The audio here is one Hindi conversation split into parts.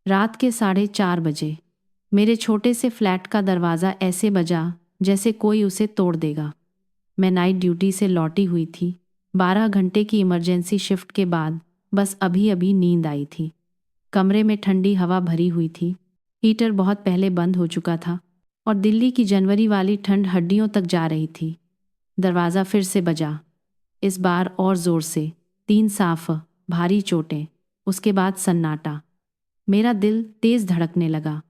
रात के 4:30 बजे मेरे छोटे से फ्लैट का दरवाज़ा ऐसे बजा जैसे कोई उसे तोड़ देगा। मैं नाइट ड्यूटी से लौटी हुई थी। 12 घंटे की इमरजेंसी शिफ्ट के बाद बस अभी अभी नींद आई थी। कमरे में ठंडी हवा भरी हुई थी। हीटर बहुत पहले बंद हो चुका था और दिल्ली की जनवरी वाली ठंड हड्डियों तक जा रही थी। दरवाज़ा फिर से बजा, इस बार और ज़ोर से। 3 साफ भारी चोटें, उसके बाद सन्नाटा। मेरा दिल तेज़ धड़कने लगा।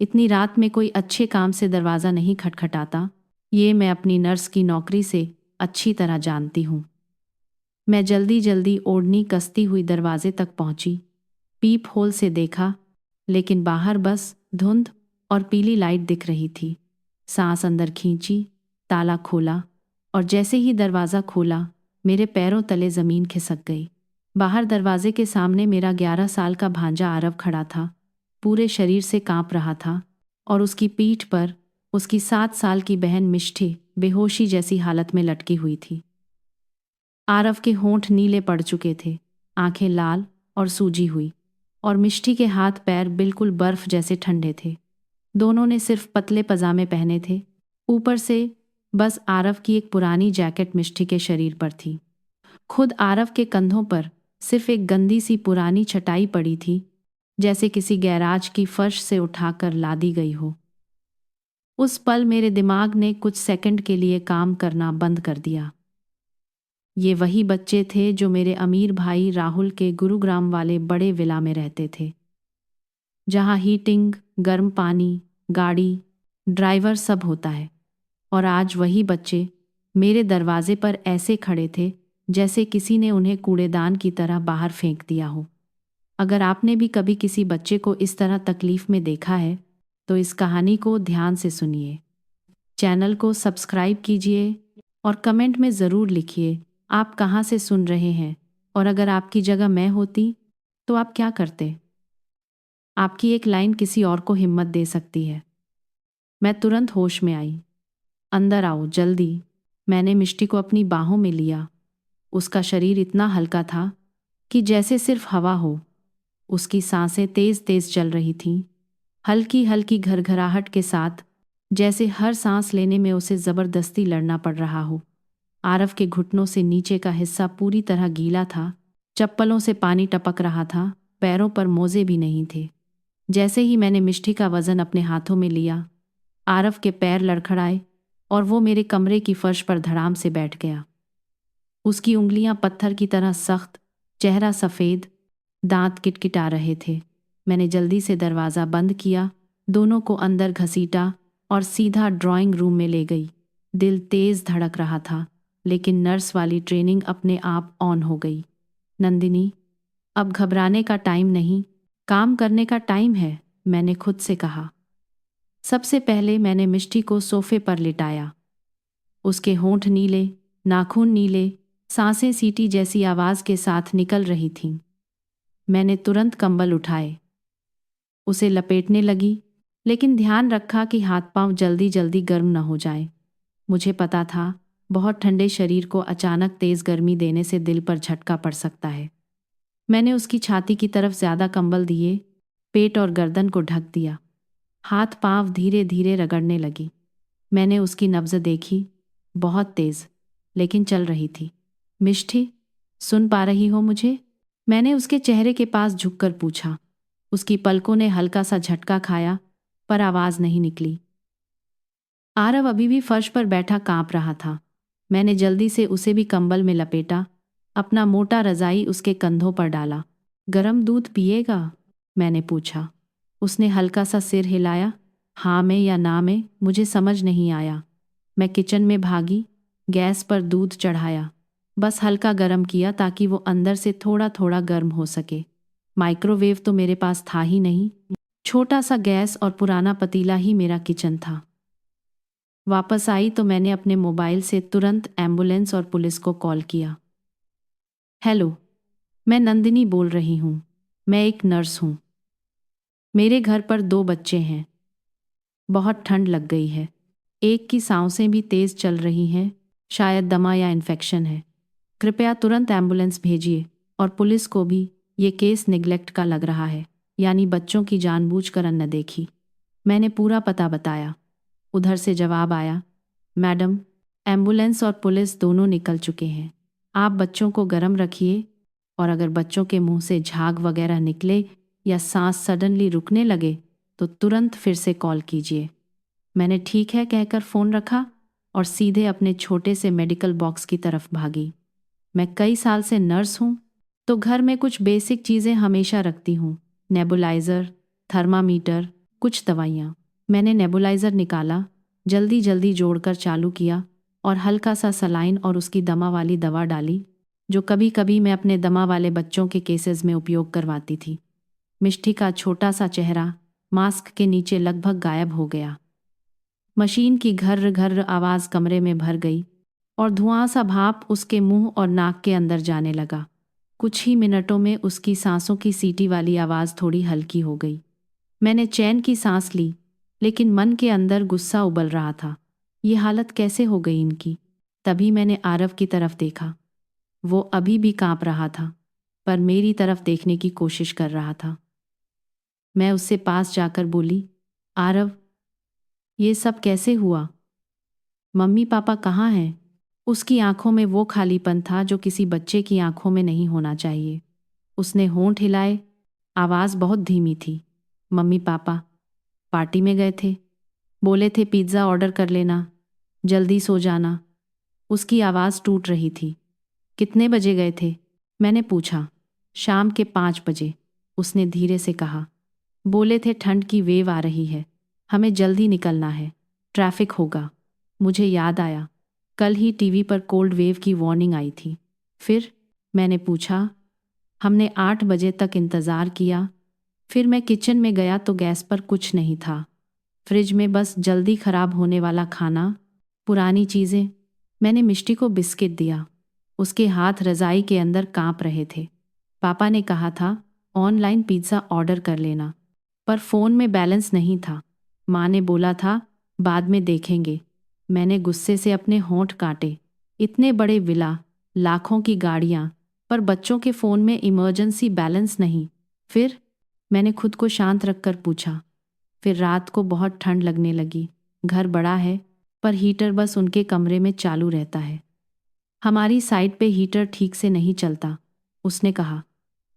इतनी रात में कोई अच्छे काम से दरवाज़ा नहीं खटखटाता, ये मैं अपनी नर्स की नौकरी से अच्छी तरह जानती हूँ। मैं जल्दी जल्दी ओढ़नी कसती हुई दरवाजे तक पहुंची। पीप होल से देखा, लेकिन बाहर बस धुंध और पीली लाइट दिख रही थी। सांस अंदर खींची, ताला खोला और जैसे ही दरवाज़ा खोला मेरे पैरों तले ज़मीन खिसक गई। बाहर दरवाजे के सामने मेरा 11 साल का भांजा आरव खड़ा था। पूरे शरीर से कांप रहा था और उसकी पीठ पर उसकी 7 साल की बहन मिष्ठी बेहोशी जैसी हालत में लटकी हुई थी। आरव के होंठ नीले पड़ चुके थे, आंखें लाल और सूजी हुई, और मिष्ठी के हाथ पैर बिल्कुल बर्फ जैसे ठंडे थे। दोनों ने सिर्फ पतले पजामे पहने थे। ऊपर से बस आरव की एक पुरानी जैकेट मिष्ठी के शरीर पर थी। खुद आरव के कंधों पर सिर्फ एक गंदी सी पुरानी चटाई पड़ी थी, जैसे किसी गैराज की फर्श से उठाकर लादी गई हो। उस पल मेरे दिमाग ने कुछ सेकंड के लिए काम करना बंद कर दिया। ये वही बच्चे थे जो मेरे अमीर भाई राहुल के गुरुग्राम वाले बड़े विला में रहते थे, जहाँ हीटिंग, गर्म पानी, गाड़ी, ड्राइवर सब होता है। और आज वही बच्चे मेरे दरवाजे पर ऐसे खड़े थे जैसे किसी ने उन्हें कूड़ेदान की तरह बाहर फेंक दिया हो। अगर आपने भी कभी किसी बच्चे को इस तरह तकलीफ में देखा है तो इस कहानी को ध्यान से सुनिए। चैनल को सब्सक्राइब कीजिए और कमेंट में ज़रूर लिखिए आप कहाँ से सुन रहे हैं, और अगर आपकी जगह मैं होती तो आप क्या करते। आपकी एक लाइन किसी और को हिम्मत दे सकती है। मैं तुरंत होश में आई। अंदर आओ जल्दी। मैंने मिष्टी को अपनी बाहों में लिया। उसका शरीर इतना हल्का था कि जैसे सिर्फ हवा हो। उसकी सांसें तेज तेज चल रही थीं, हल्की हल्की घरघराहट के साथ, जैसे हर सांस लेने में उसे ज़बरदस्ती लड़ना पड़ रहा हो। आरव के घुटनों से नीचे का हिस्सा पूरी तरह गीला था। चप्पलों से पानी टपक रहा था। पैरों पर मोजे भी नहीं थे। जैसे ही मैंने मिष्टी का वज़न अपने हाथों में लिया, आरव के पैर लड़खड़ाए और वो मेरे कमरे की फर्श पर धड़ाम से बैठ गया। उसकी उंगलियां पत्थर की तरह सख्त, चेहरा सफ़ेद, दांत किटकिटा रहे थे। मैंने जल्दी से दरवाज़ा बंद किया, दोनों को अंदर घसीटा और सीधा ड्राइंग रूम में ले गई। दिल तेज़ धड़क रहा था, लेकिन नर्स वाली ट्रेनिंग अपने आप ऑन हो गई। नंदिनी, अब घबराने का टाइम नहीं, काम करने का टाइम है, मैंने खुद से कहा। सबसे पहले मैंने मिष्टी को सोफे पर लिटाया। उसके होंठ नीले, नाखून नीले, सांसें सीटी जैसी आवाज़ के साथ निकल रही थीं। मैंने तुरंत कंबल उठाए, उसे लपेटने लगी, लेकिन ध्यान रखा कि हाथ पांव जल्दी जल्दी गर्म न हो जाए। मुझे पता था बहुत ठंडे शरीर को अचानक तेज़ गर्मी देने से दिल पर झटका पड़ सकता है। मैंने उसकी छाती की तरफ ज़्यादा कंबल दिए, पेट और गर्दन को ढक दिया। हाथ पांव धीरे धीरे रगड़ने लगी। मैंने उसकी नब्ज़ देखी, बहुत तेज़, लेकिन चल रही थी। मिष्ठी, सुन पा रही हो मुझे? मैंने उसके चेहरे के पास झुककर पूछा। उसकी पलकों ने हल्का सा झटका खाया, पर आवाज़ नहीं निकली। आरव अभी भी फर्श पर बैठा कांप रहा था। मैंने जल्दी से उसे भी कंबल में लपेटा, अपना मोटा रज़ाई उसके कंधों पर डाला। गरम दूध पिएगा? मैंने पूछा। उसने हल्का सा सिर हिलाया। हाँ में या ना में मुझे समझ नहीं आया। मैं किचन में भागी, गैस पर दूध चढ़ाया, बस हल्का गर्म किया ताकि वो अंदर से थोड़ा थोड़ा गर्म हो सके। माइक्रोवेव तो मेरे पास था ही नहीं। छोटा सा गैस और पुराना पतीला ही मेरा किचन था। वापस आई तो मैंने अपने मोबाइल से तुरंत एम्बुलेंस और पुलिस को कॉल किया। हेलो, मैं नंदिनी बोल रही हूँ। मैं एक नर्स हूँ। मेरे घर पर 2 बच्चे हैं। बहुत ठंड लग गई है। एक की सांसें भी तेज़ चल रही हैं, शायद दमा या इन्फेक्शन है। कृपया तुरंत एम्बुलेंस भेजिए, और पुलिस को भी। ये केस निगलेक्ट का लग रहा है। यानी बच्चों की जानबूझकर अन्न देखी। मैंने पूरा पता बताया। उधर से जवाब आया, मैडम, एम्बुलेंस और पुलिस दोनों निकल चुके हैं। आप बच्चों को गर्म रखिए और अगर बच्चों के मुंह से झाग वगैरह निकले या सांस सडनली रुकने लगे तो तुरंत फिर से कॉल कीजिए। मैंने ठीक है कहकर फ़ोन रखा और सीधे अपने छोटे से मेडिकल बॉक्स की तरफ भागी। मैं कई साल से नर्स हूँ तो घर में कुछ बेसिक चीज़ें हमेशा रखती हूँ। नेबुलाइज़र, थर्मामीटर, कुछ दवाइयाँ। मैंने नेबुलाइज़र निकाला, जल्दी जल्दी जोड़कर चालू किया और हल्का सा सलाइन और उसकी दमा वाली दवा डाली, जो कभी कभी मैं अपने दमा वाले बच्चों के केसेस में उपयोग करवाती थी। मिष्टी का छोटा सा चेहरा मास्क के नीचे लगभग गायब हो गया। मशीन की घर्र घर्र आवाज़ कमरे में भर गई और धुआं सा भाप उसके मुंह और नाक के अंदर जाने लगा। कुछ ही मिनटों में उसकी सांसों की सीटी वाली आवाज़ थोड़ी हल्की हो गई। मैंने चैन की सांस ली, लेकिन मन के अंदर गुस्सा उबल रहा था। ये हालत कैसे हो गई इनकी? तभी मैंने आरव की तरफ देखा। वो अभी भी कांप रहा था, पर मेरी तरफ देखने की कोशिश कर रहा था। मैं उससे पास जाकर बोली, आरव, ये सब कैसे हुआ? मम्मी पापा कहाँ हैं? उसकी आंखों में वो खालीपन था जो किसी बच्चे की आंखों में नहीं होना चाहिए। उसने होंठ हिलाए, आवाज़ बहुत धीमी थी। मम्मी पापा पार्टी में गए थे, बोले थे पिज़्ज़ा ऑर्डर कर लेना, जल्दी सो जाना। उसकी आवाज़ टूट रही थी। कितने बजे गए थे? मैंने पूछा। शाम के 5 बजे, उसने धीरे से कहा। बोले थे ठंड की वेव आ रही है, हमें जल्दी निकलना है, ट्रैफिक होगा। मुझे याद आया, कल ही टीवी पर कोल्ड वेव की वार्निंग आई थी। फिर? मैंने पूछा। हमने 8 बजे तक इंतज़ार किया। फिर मैं किचन में गया तो गैस पर कुछ नहीं था। फ्रिज में बस जल्दी खराब होने वाला खाना, पुरानी चीज़ें। मैंने मिष्टी को बिस्किट दिया। उसके हाथ रज़ाई के अंदर कांप रहे थे। पापा ने कहा था ऑनलाइन पिज़्ज़ा ऑर्डर कर लेना, पर फ़ोन में बैलेंस नहीं था। माँ ने बोला था बाद में देखेंगे। मैंने गुस्से से अपने होंठ काटे। इतने बड़े विला, लाखों की गाड़ियाँ, पर बच्चों के फ़ोन में इमरजेंसी बैलेंस नहीं। फिर? मैंने खुद को शांत रखकर पूछा। फिर रात को बहुत ठंड लगने लगी। घर बड़ा है, पर हीटर बस उनके कमरे में चालू रहता है। हमारी साइड पे हीटर ठीक से नहीं चलता, उसने कहा।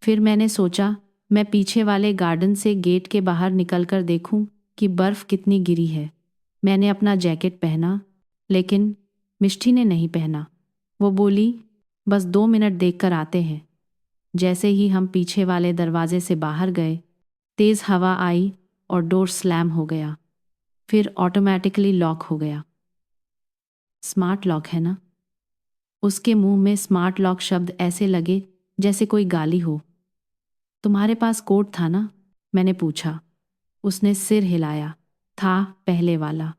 फिर मैंने सोचा मैं पीछे वाले गार्डन से गेट के बाहर निकलकर देखूं कि बर्फ़ कितनी गिरी है। मैंने अपना जैकेट पहना, लेकिन मिष्टी ने नहीं पहना। वो बोली, बस 2 मिनट देखकर आते हैं। जैसे ही हम पीछे वाले दरवाजे से बाहर गए, तेज़ हवा आई और डोर स्लैम हो गया। फिर ऑटोमेटिकली लॉक हो गया। स्मार्ट लॉक है ना? उसके मुंह में स्मार्ट लॉक शब्द ऐसे लगे जैसे कोई गाली हो। तुम्हारे पास कोड था ना? मैंने पूछा। उसने सिर हिलाया। था, पहले वाला।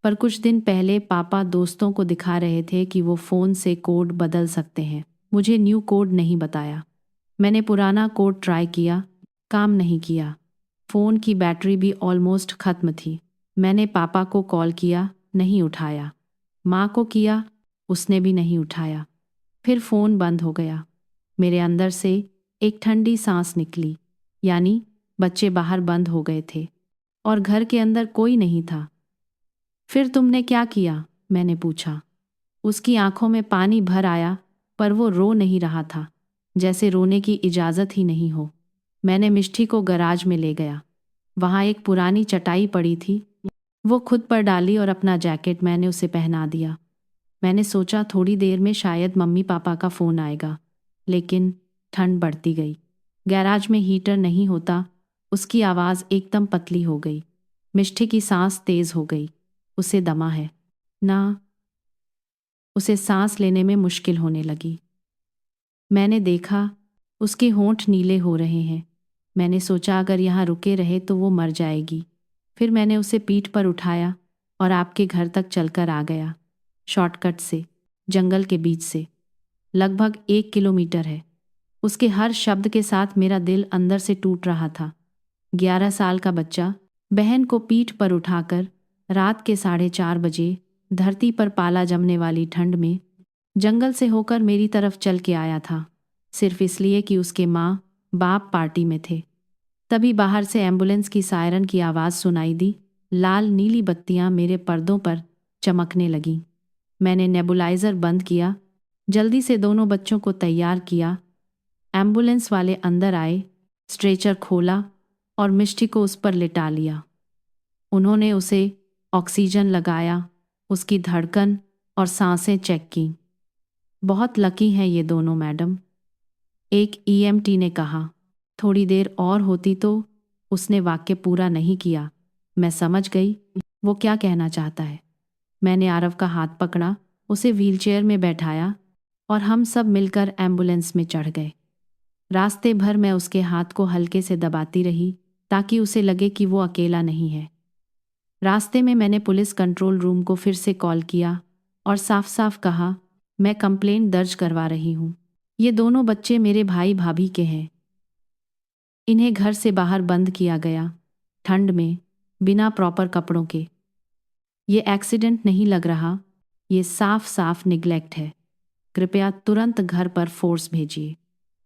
पर कुछ दिन पहले पापा दोस्तों को दिखा रहे थे कि वो फ़ोन से कोड बदल सकते हैं। मुझे न्यू कोड नहीं बताया। मैंने पुराना कोड ट्राई किया, काम नहीं किया। फ़ोन की बैटरी भी ऑलमोस्ट ख़त्म थी। मैंने पापा को कॉल किया, नहीं उठाया। माँ को किया, उसने भी नहीं उठाया। फिर फ़ोन बंद हो गया। मेरे अंदर से एक ठंडी सांस निकली, यानी बच्चे बाहर बंद हो गए थे और घर के अंदर कोई नहीं था। फिर तुमने क्या किया? मैंने पूछा। उसकी आंखों में पानी भर आया, पर वो रो नहीं रहा था, जैसे रोने की इजाज़त ही नहीं हो। मैंने मिष्टी को गराज में ले गया। वहाँ एक पुरानी चटाई पड़ी थी। वो खुद पर डाली और अपना जैकेट मैंने उसे पहना दिया। मैंने सोचा थोड़ी देर में शायद मम्मी पापा का फ़ोन आएगा, लेकिन ठंड बढ़ती गई। गैराज में हीटर नहीं होता। उसकी आवाज़ एकदम पतली हो गई। मिष्टी की सांस तेज़ हो गई। उसे दमा है ना? उसे सांस लेने में मुश्किल होने लगी। मैंने देखा उसके होंठ नीले हो रहे हैं। मैंने सोचा अगर यहाँ रुके रहे तो वो मर जाएगी। फिर मैंने उसे पीठ पर उठाया और आपके घर तक चलकर आ गया, शॉर्टकट से, जंगल के बीच से। लगभग 1 किलोमीटर है। उसके हर शब्द के साथ मेरा दिल अंदर से टूट रहा था। 11 साल का बच्चा बहन को पीठ पर उठाकर रात के 4:30 बजे धरती पर पाला जमने वाली ठंड में जंगल से होकर मेरी तरफ चल के आया था, सिर्फ इसलिए कि उसके माँ बाप पार्टी में थे। तभी बाहर से एम्बुलेंस की सायरन की आवाज़ सुनाई दी। लाल नीली बत्तियां मेरे पर्दों पर चमकने लगीं। मैंने नेबुलाइज़र बंद किया, जल्दी से दोनों बच्चों को तैयार किया। एम्बुलेंस वाले अंदर आए, स्ट्रेचर खोला और मिष्टी को उस पर लिटा लिया। उन्होंने उसे ऑक्सीजन लगाया, उसकी धड़कन और सांसें चेक की। बहुत लकी हैं ये दोनों मैडम, एक ईएमटी ने कहा। थोड़ी देर और होती तो। उसने वाक्य पूरा नहीं किया। मैं समझ गई वो क्या कहना चाहता है। मैंने आरव का हाथ पकड़ा, उसे व्हीलचेयर में बैठाया और हम सब मिलकर एम्बुलेंस में चढ़ गए। रास्ते भर मैं उसके हाथ को हल्के से दबाती रही ताकि उसे लगे कि वो अकेला नहीं है। रास्ते में मैंने पुलिस कंट्रोल रूम को फिर से कॉल किया और साफ साफ कहा, मैं कंप्लेंट दर्ज करवा रही हूँ। ये दोनों बच्चे मेरे भाई भाभी के हैं। इन्हें घर से बाहर बंद किया गया, ठंड में, बिना प्रॉपर कपड़ों के। ये एक्सीडेंट नहीं लग रहा, ये साफ साफ निग्लेक्ट है। कृपया तुरंत घर पर फोर्स भेजिए।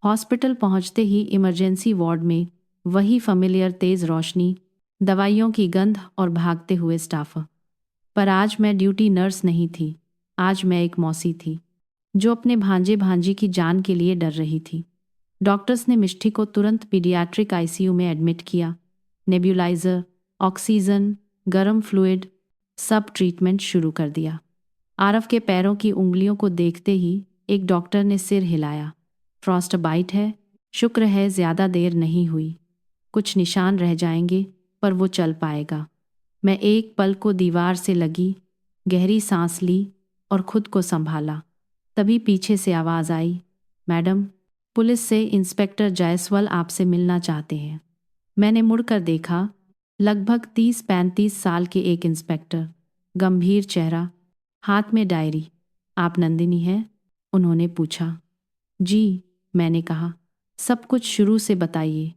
हॉस्पिटल पहुंचते ही इमरजेंसी वार्ड में वही फैमिलियर तेज रोशनी, दवाइयों की गंध और भागते हुए स्टाफ। पर आज मैं ड्यूटी नर्स नहीं थी, आज मैं एक मौसी थी जो अपने भांजे भांजी की जान के लिए डर रही थी। डॉक्टर्स ने मिष्टी को तुरंत पीडियाट्रिक आईसीयू में एडमिट किया। नेब्यूलाइजर, ऑक्सीजन, गर्म फ्लूइड, सब ट्रीटमेंट शुरू कर दिया। आरव के पैरों की उंगलियों को देखते ही एक डॉक्टर ने सिर हिलाया। फ्रॉस्ट बाइट है, शुक्र है ज़्यादा देर नहीं हुई। कुछ निशान रह जाएंगे पर वो चल पाएगा। मैं एक पल को दीवार से लगी, गहरी सांस ली और खुद को संभाला। तभी पीछे से आवाज़ आई, मैडम, पुलिस से इंस्पेक्टर जायसवाल आपसे मिलना चाहते हैं। मैंने मुड़कर देखा। लगभग 30-35 साल के एक इंस्पेक्टर, गंभीर चेहरा, हाथ में डायरी। आप नंदिनी हैं? उन्होंने पूछा। जी, मैंने कहा। सब कुछ शुरू से बताइए।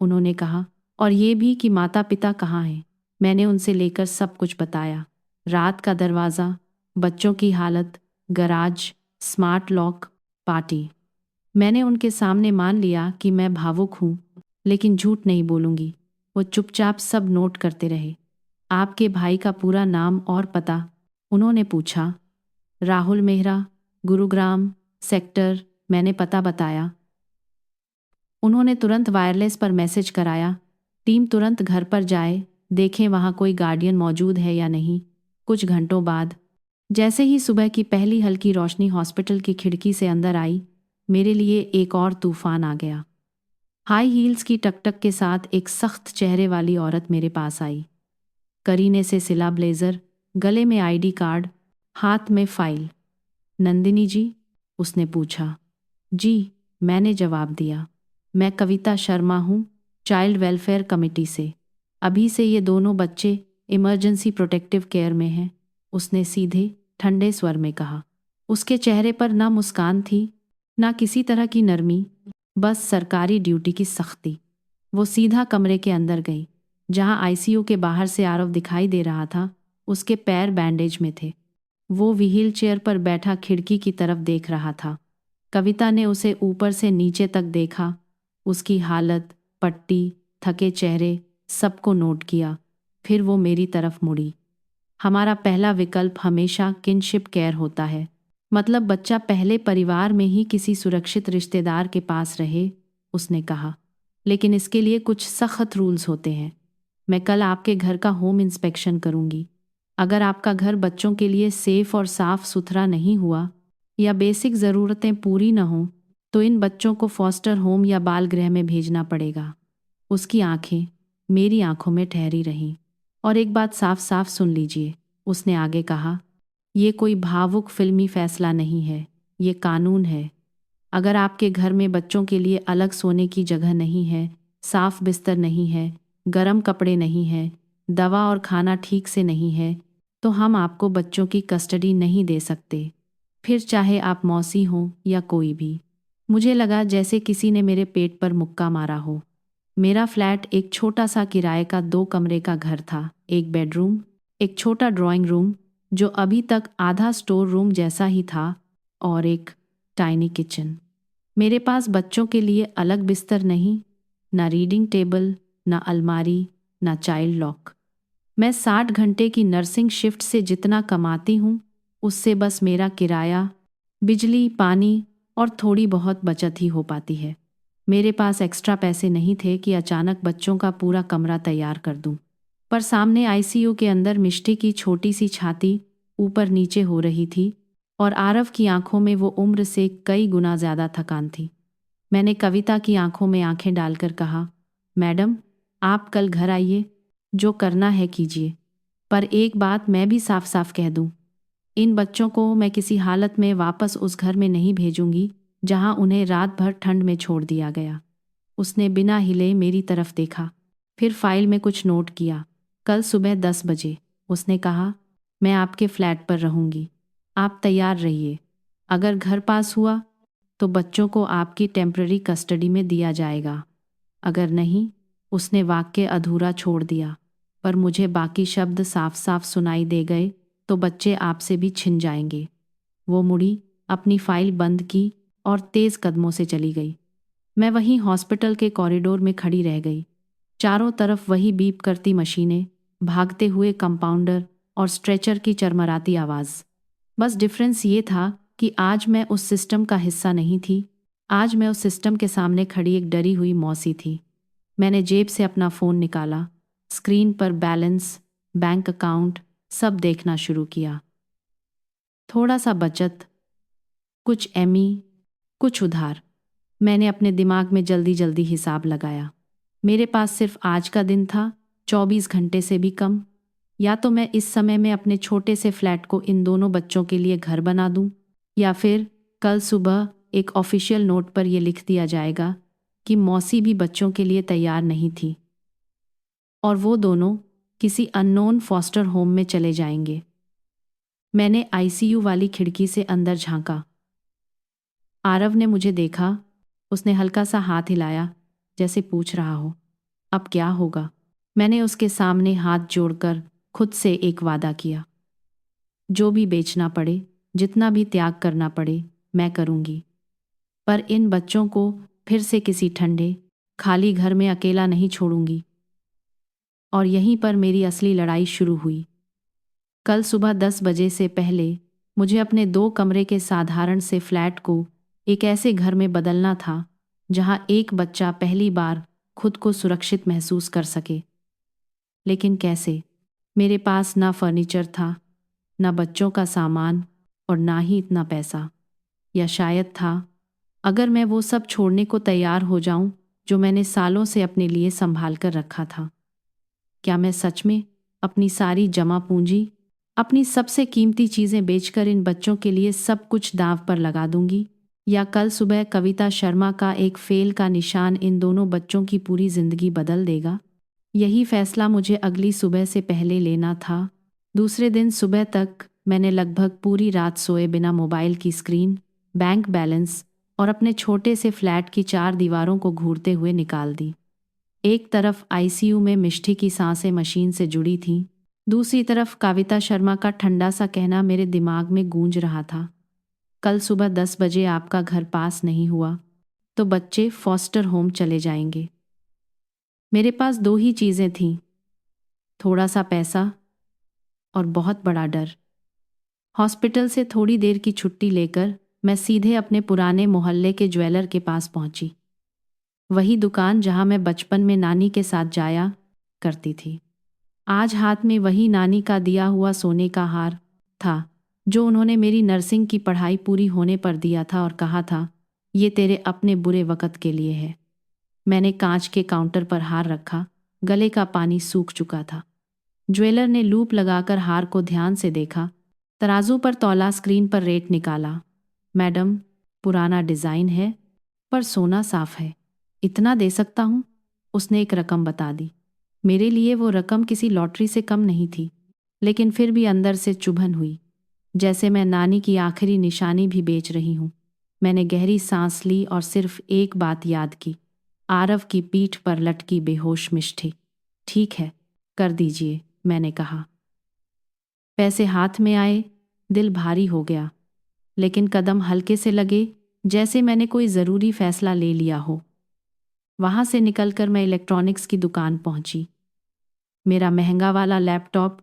उन्होंने कहा, और ये भी कि माता पिता कहाँ हैं। मैंने उनसे लेकर सब कुछ बताया। रात का दरवाज़ा, बच्चों की हालत, गराज, स्मार्ट लॉक, पार्टी। मैंने उनके सामने मान लिया कि मैं भावुक हूँ, लेकिन झूठ नहीं बोलूँगी। वो चुपचाप सब नोट करते रहे। आपके भाई का पूरा नाम और पता? उन्होंने पूछा। राहुल मेहरा, गुरुग्राम, सेक्टर। मैंने पता बताया। उन्होंने तुरंत वायरलेस पर मैसेज कराया, टीम तुरंत घर पर जाए, देखें वहाँ कोई गार्डियन मौजूद है या नहीं। कुछ घंटों बाद, जैसे ही सुबह की पहली हल्की रोशनी हॉस्पिटल की खिड़की से अंदर आई, मेरे लिए एक और तूफान आ गया। हाई हील्स की टकटक के साथ एक सख्त चेहरे वाली औरत मेरे पास आई। करीने से सिला ब्लेजर, गले में आईडी कार्ड, हाथ में फाइल। नंदिनी जी? उसने पूछा। जी, मैंने जवाब दिया। मैं कविता शर्मा हूँ, चाइल्ड वेलफेयर कमेटी से। अभी से ये दोनों बच्चे इमरजेंसी प्रोटेक्टिव केयर में हैं, उसने सीधे ठंडे स्वर में कहा। उसके चेहरे पर ना मुस्कान थी, ना किसी तरह की नरमी, बस सरकारी ड्यूटी की सख्ती। वो सीधा कमरे के अंदर गई। जहाँ आईसीयू के बाहर से आरव दिखाई दे रहा था, उसके पैर बैंडेज में थे। वो व्हील चेयर पर बैठा खिड़की की तरफ देख रहा था। कविता ने उसे ऊपर से नीचे तक देखा, उसकी हालत, पट्टी, थके चेहरे, सबको नोट किया। फिर वो मेरी तरफ मुड़ी। हमारा पहला विकल्प हमेशा किनशिप केयर होता है, मतलब बच्चा पहले परिवार में ही किसी सुरक्षित रिश्तेदार के पास रहे, उसने कहा। लेकिन इसके लिए कुछ सख्त रूल्स होते हैं। मैं कल आपके घर का होम इंस्पेक्शन करूंगी। अगर आपका घर बच्चों के लिए सेफ और साफ सुथरा नहीं हुआ या बेसिक ज़रूरतें पूरी न हों, तो इन बच्चों को फॉस्टर होम या बाल गृह में भेजना पड़ेगा। उसकी आंखें मेरी आंखों में ठहरी रहीं। और एक बात साफ साफ सुन लीजिए, उसने आगे कहा, ये कोई भावुक फिल्मी फैसला नहीं है, ये कानून है। अगर आपके घर में बच्चों के लिए अलग सोने की जगह नहीं है, साफ बिस्तर नहीं है, गर्म कपड़े नहीं है, दवा और खाना ठीक से नहीं है, तो हम आपको बच्चों की कस्टडी नहीं दे सकते, फिर चाहे आप मौसी हों या कोई भी। मुझे लगा जैसे किसी ने मेरे पेट पर मुक्का मारा हो। मेरा फ्लैट एक छोटा सा किराए का 2 कमरे का घर था। एक बेडरूम, एक छोटा ड्राइंग रूम जो अभी तक आधा स्टोर रूम जैसा ही था, और एक टाइनी किचन। मेरे पास बच्चों के लिए अलग बिस्तर नहीं, ना रीडिंग टेबल, ना अलमारी, ना चाइल्ड लॉक। मैं 60 घंटे की नर्सिंग शिफ्ट से जितना कमाती हूँ उससे बस मेरा किराया, बिजली, पानी और थोड़ी बहुत बचत ही हो पाती है। मेरे पास एक्स्ट्रा पैसे नहीं थे कि अचानक बच्चों का पूरा कमरा तैयार कर दूं। पर सामने आईसीयू के अंदर मिष्टी की छोटी सी छाती ऊपर नीचे हो रही थी और आरव की आंखों में वो उम्र से कई गुना ज़्यादा थकान थी। मैंने कविता की आंखों में आंखें डालकर कहा, मैडम, आप कल घर आइए, जो करना है कीजिए। पर एक बात मैं भी साफ साफ कह दूं, इन बच्चों को मैं किसी हालत में वापस उस घर में नहीं भेजूंगी जहां उन्हें रात भर ठंड में छोड़ दिया गया। उसने बिना हिले मेरी तरफ देखा, फिर फाइल में कुछ नोट किया। कल सुबह 10 बजे, उसने कहा, मैं आपके फ्लैट पर रहूंगी। आप तैयार रहिए। अगर घर पास हुआ तो बच्चों को आपकी टेम्पररी कस्टडी में दिया जाएगा। अगर नहीं, उसने वाक्य अधूरा छोड़ दिया, पर मुझे बाकी शब्द साफ साफ सुनाई दे गए, तो बच्चे आपसे भी छिन जाएंगे। वो मुड़ी, अपनी फाइल बंद की और तेज कदमों से चली गई। मैं वहीं हॉस्पिटल के कॉरिडोर में खड़ी रह गई। चारों तरफ वही बीप करती मशीनें, भागते हुए कंपाउंडर और स्ट्रेचर की चरमराती आवाज़। बस डिफरेंस ये था कि आज मैं उस सिस्टम का हिस्सा नहीं थी। आज मैं उस सिस्टम के सामने खड़ी एक डरी हुई मौसी थी। मैंने जेब से अपना फ़ोन निकाला, स्क्रीन पर बैलेंस, बैंक अकाउंट सब देखना शुरू किया। थोड़ा सा बचत, कुछ एमी, कुछ उधार। मैंने अपने दिमाग में जल्दी जल्दी हिसाब लगाया। मेरे पास सिर्फ आज का दिन था, 24 घंटे से भी कम। या तो मैं इस समय में अपने छोटे से फ्लैट को इन दोनों बच्चों के लिए घर बना दूं, या फिर कल सुबह एक ऑफिशियल नोट पर यह लिख दिया जाएगा कि मौसी भी बच्चों के लिए तैयार नहीं थी और वो दोनों किसी अननोन फॉस्टर होम में चले जाएंगे। मैंने आईसीयू वाली खिड़की से अंदर झांका। आरव ने मुझे देखा। उसने हल्का सा हाथ हिलाया, जैसे पूछ रहा हो, अब क्या होगा। मैंने उसके सामने हाथ जोड़कर खुद से एक वादा किया, जो भी बेचना पड़े, जितना भी त्याग करना पड़े, मैं करूंगी। पर इन बच्चों को फिर से किसी ठंडे, खाली घर में अकेला नहीं छोड़ूंगी। और यहीं पर मेरी असली लड़ाई शुरू हुई। कल सुबह 10 बजे से पहले मुझे अपने 2 कमरे के साधारण से फ्लैट को एक ऐसे घर में बदलना था जहां एक बच्चा पहली बार खुद को सुरक्षित महसूस कर सके। लेकिन कैसे? मेरे पास ना फर्नीचर था, ना बच्चों का सामान और ना ही इतना पैसा। या शायद था, अगर मैं वो सब छोड़ने को तैयार हो जाऊं जो मैंने सालों से अपने लिए संभाल कर रखा था। क्या मैं सच में अपनी सारी जमा पूंजी, अपनी सबसे कीमती चीज़ें बेचकर इन बच्चों के लिए सब कुछ दांव पर लगा दूंगी? या कल सुबह कविता शर्मा का एक फेल का निशान इन दोनों बच्चों की पूरी जिंदगी बदल देगा? यही फैसला मुझे अगली सुबह से पहले लेना था। दूसरे दिन सुबह तक मैंने लगभग पूरी रात सोए बिना मोबाइल की स्क्रीन, बैंक बैलेंस और अपने छोटे से फ्लैट की 4 दीवारों को घूरते हुए निकाल दी। एक तरफ आईसीयू में मिष्टी की सांसें मशीन से जुड़ी थीं, दूसरी तरफ कविता शर्मा का ठंडा सा कहना मेरे दिमाग में गूंज रहा था, कल सुबह 10 बजे आपका घर पास नहीं हुआ तो बच्चे फॉस्टर होम चले जाएंगे। मेरे पास 2 ही चीज़ें थीं, थोड़ा सा पैसा और बहुत बड़ा डर। हॉस्पिटल से थोड़ी देर की छुट्टी लेकर मैं सीधे अपने पुराने मोहल्ले के ज्वेलर के पास पहुंची। वही दुकान जहां मैं बचपन में नानी के साथ जाया करती थी। आज हाथ में वही नानी का दिया हुआ सोने का हार था जो उन्होंने मेरी नर्सिंग की पढ़ाई पूरी होने पर दिया था और कहा था, ये तेरे अपने बुरे वक़्त के लिए है। मैंने कांच के काउंटर पर हार रखा, गले का पानी सूख चुका था। ज्वेलर ने लूप लगाकर हार को ध्यान से देखा, तराजू पर तौला, स्क्रीन पर रेट निकाला। मैडम, पुराना डिज़ाइन है पर सोना साफ है, इतना दे सकता हूँ। उसने एक रकम बता दी। मेरे लिए वो रकम किसी लॉटरी से कम नहीं थी, लेकिन फिर भी अंदर से चुभन हुई, जैसे मैं नानी की आखिरी निशानी भी बेच रही हूँ। मैंने गहरी सांस ली और सिर्फ एक बात याद की, आरव की पीठ पर लटकी बेहोश मिष्टी। ठीक है, कर दीजिए, मैंने कहा। पैसे हाथ में आए, दिल भारी हो गया, लेकिन कदम हल्के से लगे, जैसे मैंने कोई ज़रूरी फैसला ले लिया हो। वहाँ से निकलकर मैं इलेक्ट्रॉनिक्स की दुकान पहुँची। मेरा महंगा वाला लैपटॉप,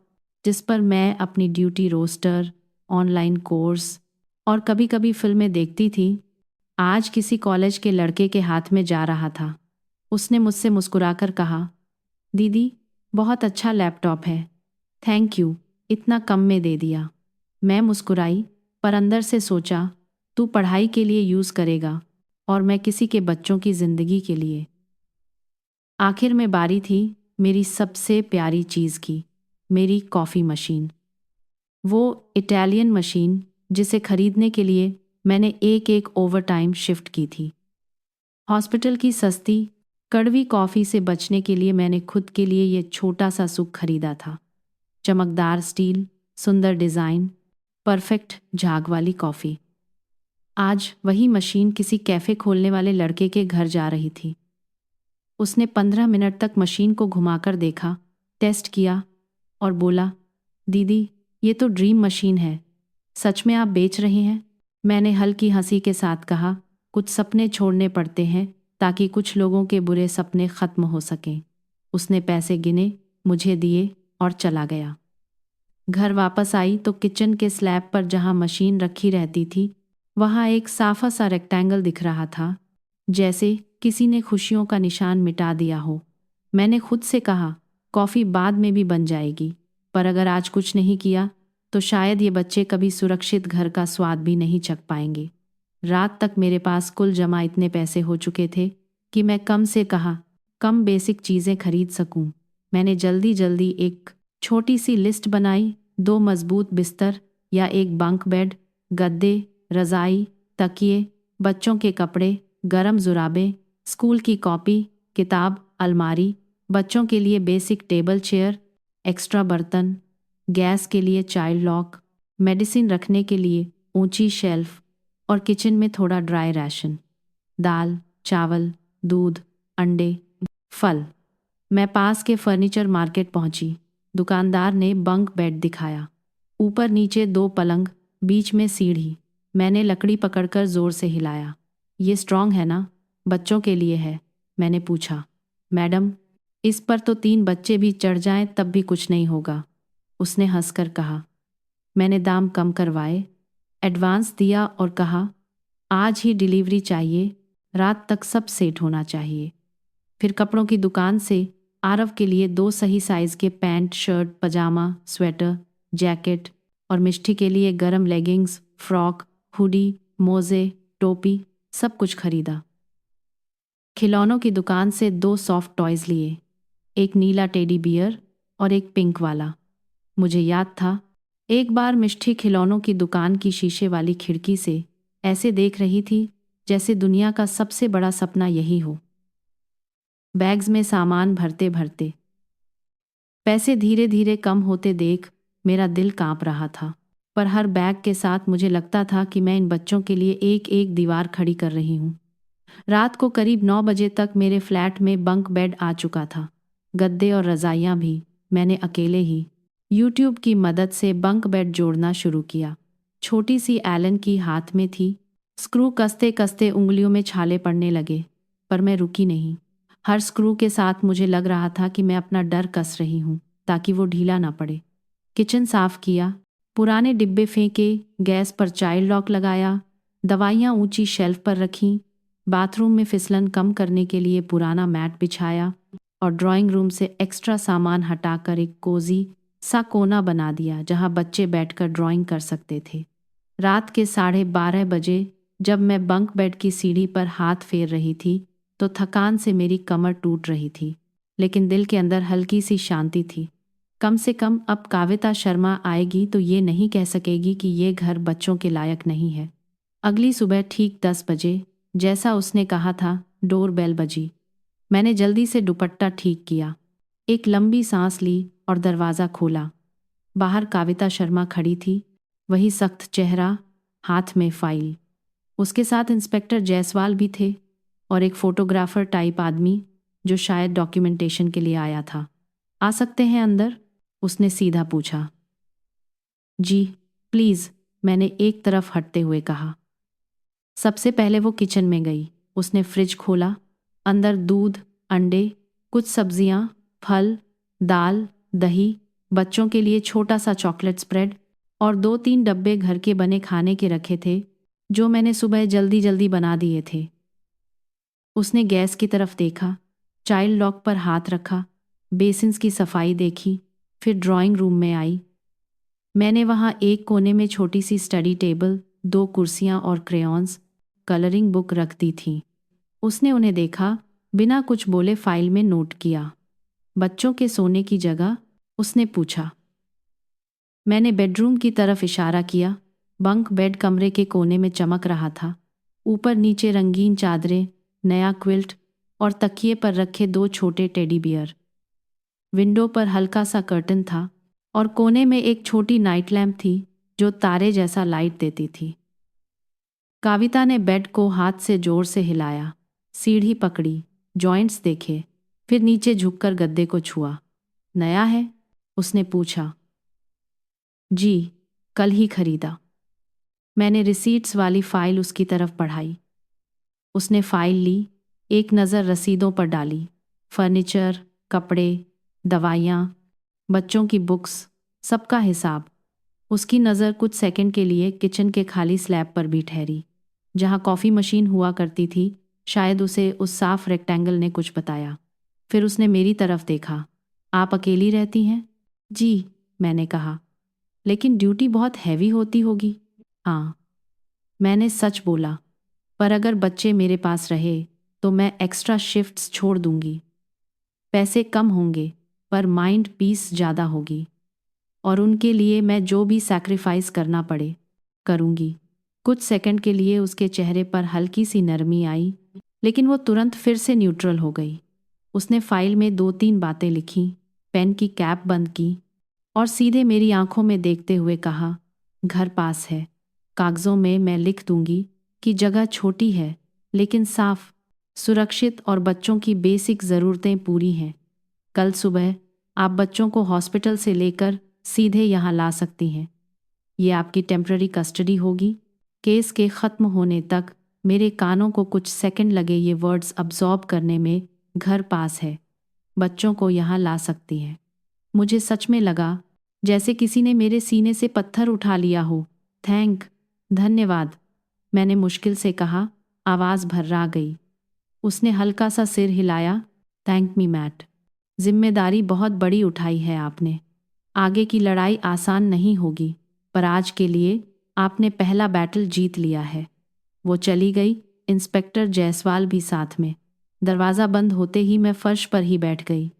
जिस पर मैं अपनी ड्यूटी रोस्टर, ऑनलाइन कोर्स और कभी-कभी फिल्में देखती थी, आज किसी कॉलेज के लड़के के हाथ में जा रहा था। उसने मुझसे मुस्कुराकर कहा, दीदी, बहुत अच्छा लैपटॉप है। थैंक यू, इतना कम में दे दिया। मैं मुस्कुराई, पर अंदर से सोचा, तू पढ़ाई के लिए यूज़ करेगा और मैं किसी के बच्चों की ज़िंदगी के लिए। आखिर में बारी थी मेरी सबसे प्यारी चीज़ की, मेरी कॉफ़ी मशीन। वो इटालियन मशीन जिसे खरीदने के लिए मैंने एक ओवरटाइम शिफ्ट की थी। हॉस्पिटल की सस्ती, कड़वी कॉफ़ी से बचने के लिए मैंने खुद के लिए ये छोटा सा सुख खरीदा था। चमकदार स्टील, सुंदर डिज़ाइन, परफेक्ट झाग वाली कॉफ़ी। आज वही मशीन किसी कैफ़े खोलने वाले लड़के के घर जा रही थी। उसने 15 मिनट तक मशीन को घुमाकर देखा, टेस्ट किया और बोला, दीदी, ये तो ड्रीम मशीन है। सच में आप बेच रहे हैं? मैंने हल्की हंसी के साथ कहा, कुछ सपने छोड़ने पड़ते हैं ताकि कुछ लोगों के बुरे सपने खत्म हो सकें। उसने पैसे गिने, मुझे दिए और चला गया। घर वापस आई तो किचन के स्लैब पर जहां मशीन रखी रहती थी, वहां एक साफा सा रेक्टेंगल दिख रहा था, जैसे किसी ने खुशियों का निशान मिटा दिया हो। मैंने खुद से कहा, कॉफ़ी बाद में भी बन जाएगी, पर अगर आज कुछ नहीं किया तो शायद ये बच्चे कभी सुरक्षित घर का स्वाद भी नहीं चख पाएंगे। रात तक मेरे पास कुल जमा इतने पैसे हो चुके थे कि मैं कम से कम बेसिक चीज़ें खरीद सकूं। मैंने जल्दी जल्दी एक छोटी सी लिस्ट बनाई, 2 मजबूत बिस्तर या एक बंक बेड, गद्दे, रज़ाई, तकिए, बच्चों के कपड़े, गरम जुराबें, स्कूल की कॉपी, किताब, अलमारी, बच्चों के लिए बेसिक टेबल चेयर, एक्स्ट्रा बर्तन, गैस के लिए चाइल्ड लॉक, मेडिसिन रखने के लिए ऊंची शेल्फ और किचन में थोड़ा ड्राई राशन, दाल, चावल, दूध, अंडे, फल। मैं पास के फर्नीचर मार्केट पहुंची। दुकानदार ने बंक बेड दिखाया। ऊपर नीचे 2 पलंग, बीच में सीढ़ी। मैंने लकड़ी पकड़कर जोर से हिलाया। ये स्ट्रांग है ना? बच्चों के लिए है। मैंने पूछा। मैडम, इस पर तो 3 बच्चे भी चढ़ जाएं तब भी कुछ नहीं होगा। उसने हंसकर कहा। मैंने दाम कम करवाए, एडवांस दिया और कहा, आज ही डिलीवरी चाहिए, रात तक सब सेट होना चाहिए। फिर कपड़ों की दुकान से आरव के लिए 2 सही साइज़ के पैंट, शर्ट, पजामा, स्वेटर, जैकेट और मिष्टी के लिए गरम लेगिंग्स, फ्रॉक, हुडी, मोज़े, टोपी, सब कुछ खरीदा। खिलौनों की दुकान से 2 सॉफ्ट टॉयज़ लिए, एक नीला टेडी बियर और एक पिंक वाला। मुझे याद था, एक बार मिष्टी खिलौनों की दुकान की शीशे वाली खिड़की से ऐसे देख रही थी जैसे दुनिया का सबसे बड़ा सपना यही हो। बैग्स में सामान भरते भरते पैसे धीरे धीरे कम होते देख मेरा दिल कांप रहा था, पर हर बैग के साथ मुझे लगता था कि मैं इन बच्चों के लिए एक एक दीवार खड़ी कर रही हूँ। रात को करीब 9 बजे तक मेरे फ्लैट में बंक बेड आ चुका था। गद्दे और रज़ाइयाँ भी मैंने अकेले ही यूट्यूब की मदद से बंक बेड जोड़ना शुरू किया। छोटी सी एलन की हाथ में थी। स्क्रू कसते कसते उंगलियों में छाले पड़ने लगे, पर मैं रुकी नहीं। हर स्क्रू के साथ मुझे लग रहा था कि मैं अपना डर कस रही हूँ ताकि वो ढीला ना पड़े। किचन साफ किया, पुराने डिब्बे फेंके, गैस पर चाइल्ड लॉक लगाया, दवाइयाँ ऊंची शेल्फ पर रखीं, बाथरूम में फिसलन कम करने के लिए पुराना मैट बिछाया और ड्राइंग रूम से एक्स्ट्रा सामान हटाकर एक कोजी सा कोना बना दिया जहाँ बच्चे बैठकर ड्राइंग कर सकते थे। रात के 12:30 बजे जब मैं बंक बेड की सीढ़ी पर हाथ फेर रही थी तो थकान से मेरी कमर टूट रही थी, लेकिन दिल के अंदर हल्की सी शांति थी। कम से कम अब काविता शर्मा आएगी तो ये नहीं कह सकेगी कि ये घर बच्चों के लायक नहीं है। अगली सुबह ठीक 10 बजे, जैसा उसने कहा था, डोर बेल बजी। मैंने जल्दी से दुपट्टा ठीक किया, एक लंबी सांस ली और दरवाज़ा खोला। बाहर काविता शर्मा खड़ी थी, वही सख्त चेहरा, हाथ में फाइल। उसके साथ इंस्पेक्टर जायसवाल भी थे और एक फोटोग्राफर टाइप आदमी जो शायद डॉक्यूमेंटेशन के लिए आया था। आ सकते हैं अंदर? उसने सीधा पूछा। जी प्लीज़, मैंने एक तरफ हटते हुए कहा। सबसे पहले वो किचन में गई। उसने फ्रिज खोला अंदर दूध, अंडे, कुछ सब्जियां, फल, दाल, दही, बच्चों के लिए छोटा सा चॉकलेट स्प्रेड और 2-3 डब्बे घर के बने खाने के रखे थे जो मैंने सुबह जल्दी जल्दी बना दिए थे। उसने गैस की तरफ देखा, चाइल्ड लॉक पर हाथ रखा, बेसिन्स की सफाई देखी, फिर ड्राइंग रूम में आई। मैंने वहाँ एक कोने में छोटी सी स्टडी टेबल, 2 कुर्सियाँ और क्रेयॉन्स, कलरिंग बुक रख दी थी। उसने उन्हें देखा, बिना कुछ बोले फाइल में नोट किया। बच्चों के सोने की जगह? उसने पूछा। मैंने बेडरूम की तरफ इशारा किया। बंक बेड कमरे के कोने में चमक रहा था। ऊपर नीचे रंगीन चादरें, नया क्विल्ट और तकिए पर रखे 2 छोटे टेडी बियर। विंडो पर हल्का सा कर्टन था और कोने में एक छोटी नाइट लैम्प थी जो तारे जैसा लाइट देती थी। काविता ने बेड को हाथ से जोर से हिलाया, सीढ़ी पकड़ी, जॉइंट्स देखे, फिर नीचे झुककर गद्दे को छुआ। नया है? उसने पूछा। जी, कल ही खरीदा। मैंने रिसीट्स वाली फाइल उसकी तरफ बढ़ाई। उसने फाइल ली, एक नज़र रसीदों पर डाली। फर्नीचर, कपड़े, दवाइयाँ, बच्चों की बुक्स, सबका हिसाब। उसकी नज़र कुछ सेकंड के लिए किचन के खाली स्लैब पर भी ठहरी, जहाँ कॉफ़ी मशीन हुआ करती थी। शायद उसे उस साफ रेक्टेंगल ने कुछ बताया। फिर उसने मेरी तरफ देखा। आप अकेली रहती हैं? जी, मैंने कहा। लेकिन ड्यूटी बहुत हैवी होती होगी। हाँ, मैंने सच बोला। पर अगर बच्चे मेरे पास रहे तो मैं एक्स्ट्रा शिफ्ट्स छोड़ दूंगी। पैसे कम होंगे पर माइंड पीस ज़्यादा होगी। और उनके लिए मैं जो भी सैक्रिफाइस करना पड़े, करूंगी। कुछ सेकंड के लिए उसके चेहरे पर हल्की सी नरमी आई, लेकिन वो तुरंत फिर से न्यूट्रल हो गई। उसने फाइल में 2-3 बातें लिखीं, पेन की कैप बंद की और सीधे मेरी आंखों में देखते हुए कहा, घर पास है। कागज़ों में मैं लिख दूंगी कि जगह छोटी है लेकिन साफ, सुरक्षित और बच्चों की बेसिक ज़रूरतें पूरी हैं। कल सुबह आप बच्चों को हॉस्पिटल से लेकर सीधे यहाँ ला सकती हैं। ये आपकी टेम्पररी कस्टडी होगी। केस के ख़त्म होने तक मेरे कानों को कुछ सेकंड लगे ये वर्ड्स अब्जॉर्ब करने में। घर पास है, बच्चों को यहाँ ला सकती हैं। मुझे सच में लगा जैसे किसी ने मेरे सीने से पत्थर उठा लिया हो। धन्यवाद, मैंने मुश्किल से कहा, आवाज़ भर्रा गई। उसने हल्का सा सिर हिलाया। Thank me Matt. जिम्मेदारी बहुत बड़ी उठाई है आपने। आगे की लड़ाई आसान नहीं होगी, पर आज के लिए आपने पहला बैटल जीत लिया है। वो चली गई, इंस्पेक्टर जायसवाल भी साथ में। दरवाज़ा बंद होते ही मैं फर्श पर ही बैठ गई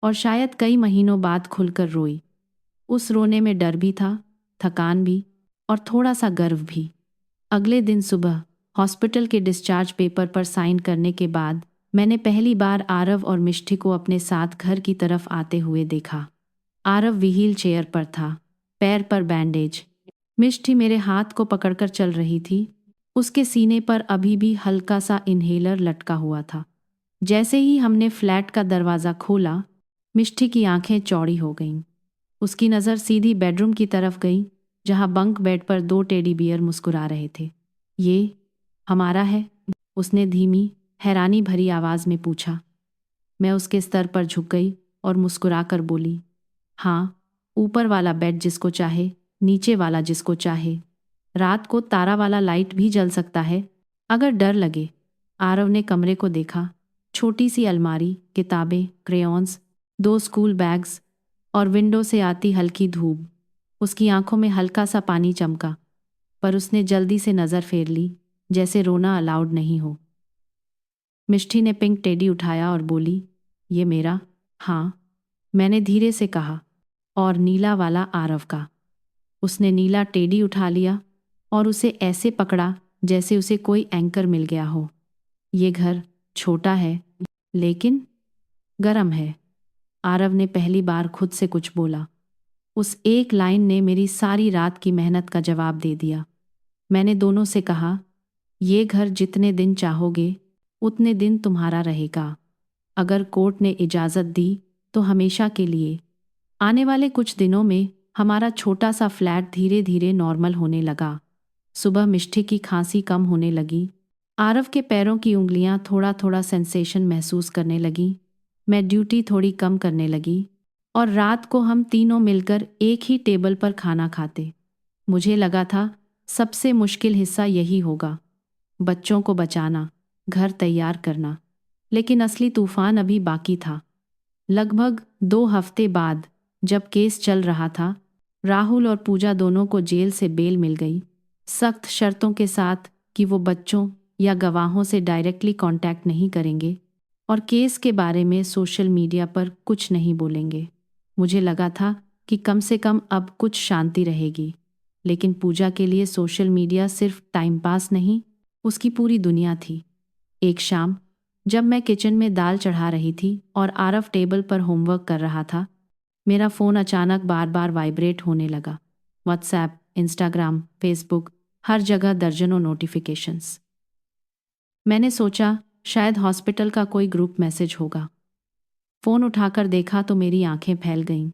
और शायद कई महीनों बाद खुलकर रोई। उस रोने में डर भी था, थकान भी और थोड़ा सा गर्व भी। अगले दिन सुबह हॉस्पिटल के डिस्चार्ज पेपर पर साइन करने के बाद मैंने पहली बार आरव और मिष्टी को अपने साथ घर की तरफ आते हुए देखा। आरव व्हील चेयर पर था, पैर पर बैंडेज। मिष्टी मेरे हाथ को पकड़कर चल रही थी। उसके सीने पर अभी भी हल्का सा इन्हेलर लटका हुआ था। जैसे ही हमने फ्लैट का दरवाज़ा खोला, मिष्टी की आंखें चौड़ी हो गईं। उसकी नज़र सीधी बेडरूम की तरफ गई, जहाँ बंक बेड पर 2 टेडी बियर मुस्कुरा रहे थे। ये हमारा है? उसने धीमी, हैरानी भरी आवाज़ में पूछा। मैं उसके स्तर पर झुक गई और मुस्कुराकर बोली, हाँ, ऊपर वाला बेड जिसको चाहे, नीचे वाला जिसको चाहे। रात को तारा वाला लाइट भी जल सकता है अगर डर लगे। आरव ने कमरे को देखा। छोटी सी अलमारी, किताबें, क्रेयॉन्स, 2 स्कूल बैग्स और विंडो से आती हल्की धूप। उसकी आंखों में हल्का सा पानी चमका, पर उसने जल्दी से नज़र फेर ली, जैसे रोना अलाउड नहीं हो। मिष्टी ने पिंक टेडी उठाया और बोली, ये मेरा? हाँ, मैंने धीरे से कहा, और नीला वाला आरव का। उसने नीला टेडी उठा लिया और उसे ऐसे पकड़ा जैसे उसे कोई एंकर मिल गया हो। ये घर छोटा है लेकिन गरम है। आरव ने पहली बार खुद से कुछ बोला। उस एक लाइन ने मेरी सारी रात की मेहनत का जवाब दे दिया। मैंने दोनों से कहा, ये घर जितने दिन चाहोगे उतने दिन तुम्हारा रहेगा। अगर कोर्ट ने इजाज़त दी तो हमेशा के लिए। आने वाले कुछ दिनों में हमारा छोटा सा फ्लैट धीरे धीरे नॉर्मल होने लगा। सुबह मिष्टी की खांसी कम होने लगी, आरव के पैरों की उंगलियां थोड़ा थोड़ा सेंसेशन महसूस करने लगी। मैं ड्यूटी थोड़ी कम करने लगी और रात को हम तीनों मिलकर एक ही टेबल पर खाना खाते। मुझे लगा था सबसे मुश्किल हिस्सा यही होगा, बच्चों को बचाना, घर तैयार करना। लेकिन असली तूफान अभी बाकी था। लगभग 2 हफ्ते बाद, जब केस चल रहा था, राहुल और पूजा दोनों को जेल से बेल मिल गई, सख्त शर्तों के साथ कि वो बच्चों या गवाहों से डायरेक्टली कांटेक्ट नहीं करेंगे और केस के बारे में सोशल मीडिया पर कुछ नहीं बोलेंगे। मुझे लगा था कि कम से कम अब कुछ शांति रहेगी। लेकिन पूजा के लिए सोशल मीडिया सिर्फ टाइम पास नहीं, उसकी पूरी दुनिया थी। एक शाम, जब मैं किचन में दाल चढ़ा रही थी और आरव टेबल पर होमवर्क कर रहा था, मेरा फ़ोन अचानक बार बार वाइब्रेट होने लगा। व्हाट्सएप, इंस्टाग्राम, फेसबुक, हर जगह दर्जनों नोटिफिकेशंस। मैंने सोचा शायद हॉस्पिटल का कोई ग्रुप मैसेज होगा। फ़ोन उठाकर देखा तो मेरी आंखें फैल गईं।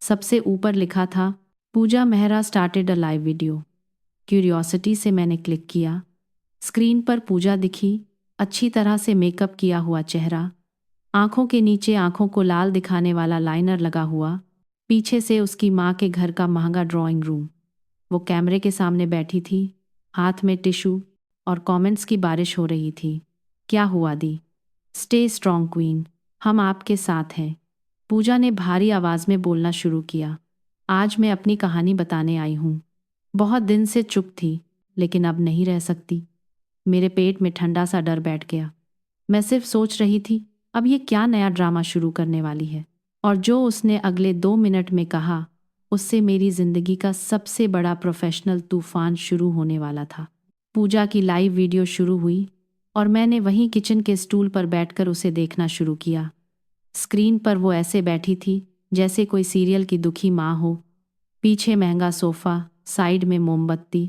सबसे ऊपर लिखा था, Pooja Mehra started a live video. Curiosity से मैंने क्लिक किया। स्क्रीन पर पूजा दिखी, अच्छी तरह से मेकअप किया हुआ चेहरा, आंखों के नीचे आंखों को लाल दिखाने वाला लाइनर लगा हुआ, पीछे से उसकी माँ के घर का महंगा ड्राइंग रूम। वो कैमरे के सामने बैठी थी, हाथ में टिश्यू, और कमेंट्स की बारिश हो रही थी। क्या हुआ दी? स्टे स्ट्रॉन्ग क्वीन, हम आपके साथ हैं। पूजा ने भारी आवाज़ में बोलना शुरू किया। आज मैं अपनी कहानी बताने आई हूँ। बहुत दिन से चुप थी, लेकिन अब नहीं रह सकती। मेरे पेट में ठंडा सा डर बैठ गया। मैं सिर्फ सोच रही थी, अब ये क्या नया ड्रामा शुरू करने वाली है। और जो उसने अगले 2 मिनट में कहा, उससे मेरी जिंदगी का सबसे बड़ा प्रोफेशनल तूफान शुरू होने वाला था। पूजा की लाइव वीडियो शुरू हुई और मैंने वहीं किचन के स्टूल पर बैठकर उसे देखना शुरू किया। स्क्रीन पर वो ऐसे बैठी थी जैसे कोई सीरियल की दुखी माँ हो। पीछे महंगा सोफा, साइड में मोमबत्ती,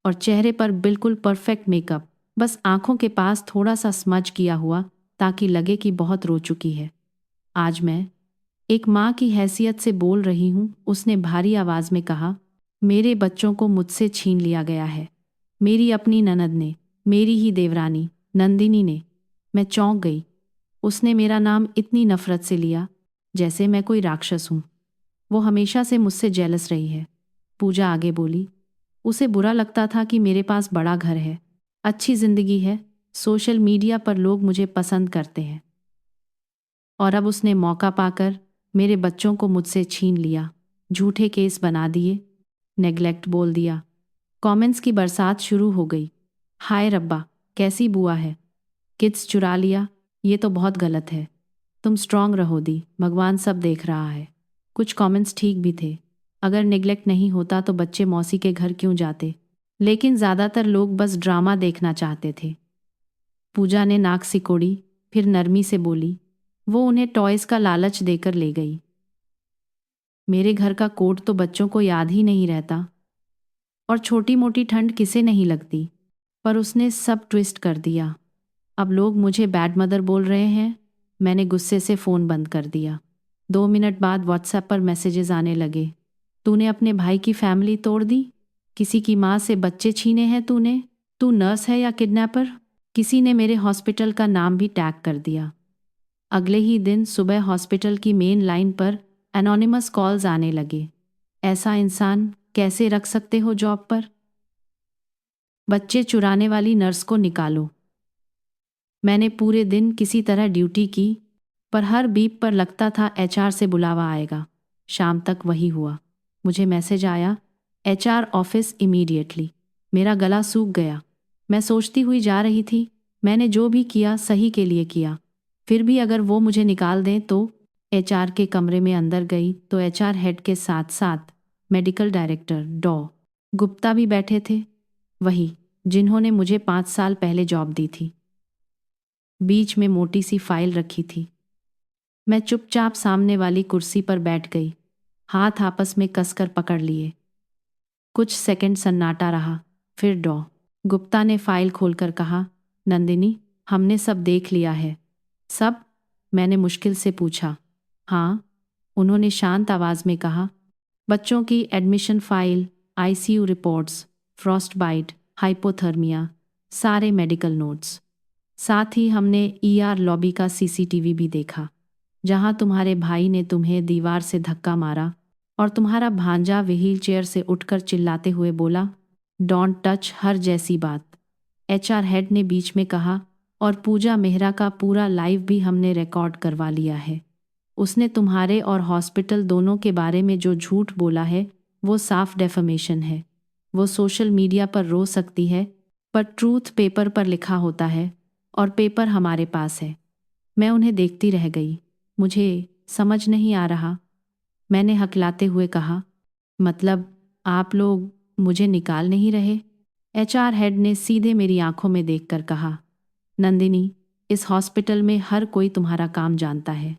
और चेहरे पर बिल्कुल परफेक्ट मेकअप, बस आंखों के पास थोड़ा सा स्मज किया हुआ ताकि लगे कि बहुत रो चुकी है। आज मैं एक माँ की हैसियत से बोल रही हूँ, उसने भारी आवाज में कहा। मेरे बच्चों को मुझसे छीन लिया गया है, मेरी अपनी ननद ने, मेरी ही देवरानी नंदिनी ने। मैं चौंक गई। उसने मेरा नाम इतनी नफरत से लिया, जैसे मैं कोई राक्षस हूँ। वो हमेशा से मुझसे जेलस रही है। पूजा आगे बोली। उसे बुरा लगता था कि मेरे पास बड़ा घर है, अच्छी जिंदगी है, सोशल मीडिया पर लोग मुझे पसंद करते हैं, और अब उसने मौका पाकर मेरे बच्चों को मुझसे छीन लिया, झूठे केस बना दिए, नेग्लेक्ट बोल दिया। कमेंट्स की बरसात शुरू हो गई। हाय रब्बा, कैसी बुआ है, किड्स चुरा लिया, ये तो बहुत गलत है। तुम स्ट्रांग रहो दी, भगवान सब देख रहा है। कुछ कमेंट्स ठीक भी थे, अगर नेग्लेक्ट नहीं होता तो बच्चे मौसी के घर क्यों जाते। लेकिन ज़्यादातर लोग बस ड्रामा देखना चाहते थे। पूजा ने नाक सिकोड़ी, फिर नरमी से बोली, वो उन्हें टॉयज़ का लालच देकर ले गई। मेरे घर का कोड तो बच्चों को याद ही नहीं रहता, और छोटी मोटी ठंड किसे नहीं लगती। पर उसने सब ट्विस्ट कर दिया। अब लोग मुझे बैड मदर बोल रहे हैं। मैंने गुस्से से फ़ोन बंद कर दिया। 2 मिनट बाद व्हाट्सएप पर मैसेजेस आने लगे। तूने अपने भाई की फैमिली तोड़ दी, किसी की माँ से बच्चे छीने हैं तूने, तू नर्स है या किडनैपर। किसी ने मेरे हॉस्पिटल का नाम भी टैग कर दिया। अगले ही दिन सुबह हॉस्पिटल की मेन लाइन पर एनोनिमस कॉल्स आने लगे। ऐसा इंसान कैसे रख सकते हो जॉब पर? बच्चे चुराने वाली नर्स को निकालो। मैंने पूरे दिन किसी तरह ड्यूटी की, पर हर बीप पर लगता था एचआर से बुलावा आएगा। शाम तक वही हुआ। मुझे मैसेज आया, एचआर ऑफिस इमीडिएटली। मेरा गला सूख गया। मैं सोचती हुई जा रही थी, मैंने जो भी किया सही के लिए किया। फिर भी अगर वो मुझे निकाल दें तो। एचआर के कमरे में अंदर गई तो एचआर हेड के साथ साथ मेडिकल डायरेक्टर डॉ गुप्ता भी बैठे थे, वही जिन्होंने मुझे 5 साल पहले जॉब दी थी। बीच में मोटी सी फाइल रखी थी। मैं चुपचाप सामने वाली कुर्सी पर बैठ गई, हाथ आपस में कसकर पकड़ लिए। कुछ सेकंड सन्नाटा रहा, फिर डॉ गुप्ता ने फाइल खोलकर कहा, नंदिनी, हमने सब देख लिया है। सब? मैंने मुश्किल से पूछा। हाँ, उन्होंने शांत आवाज में कहा। बच्चों की admission file, ICU reports, frostbite, hypothermia, सारे मेडिकल नोट्स। साथ ही हमने ईआर लॉबी का सीसीटीवी भी देखा, जहां तुम्हारे भाई ने तुम्हें दीवार से धक्का मारा और तुम्हारा भांजा व्हील चेयर से उठकर चिल्लाते हुए बोला, डोंट टच हर जैसी बात। एचआर हेड ने बीच में कहा, और पूजा मेहरा का पूरा लाइव भी हमने रिकॉर्ड करवा लिया है। उसने तुम्हारे और हॉस्पिटल दोनों के बारे में जो झूठ बोला है वो साफ डेफेमेशन है। वो सोशल मीडिया पर रो सकती है, पर ट्रूथ पेपर पर लिखा होता है, और पेपर हमारे पास है। मैं उन्हें देखती रह गई। मुझे समझ नहीं आ रहा, मैंने हकलाते हुए कहा। मतलब आप लोग मुझे निकाल नहीं रहे? एचआर हेड ने सीधे मेरी आंखों में देखकर कहा, नंदिनी, इस हॉस्पिटल में हर कोई तुम्हारा काम जानता है।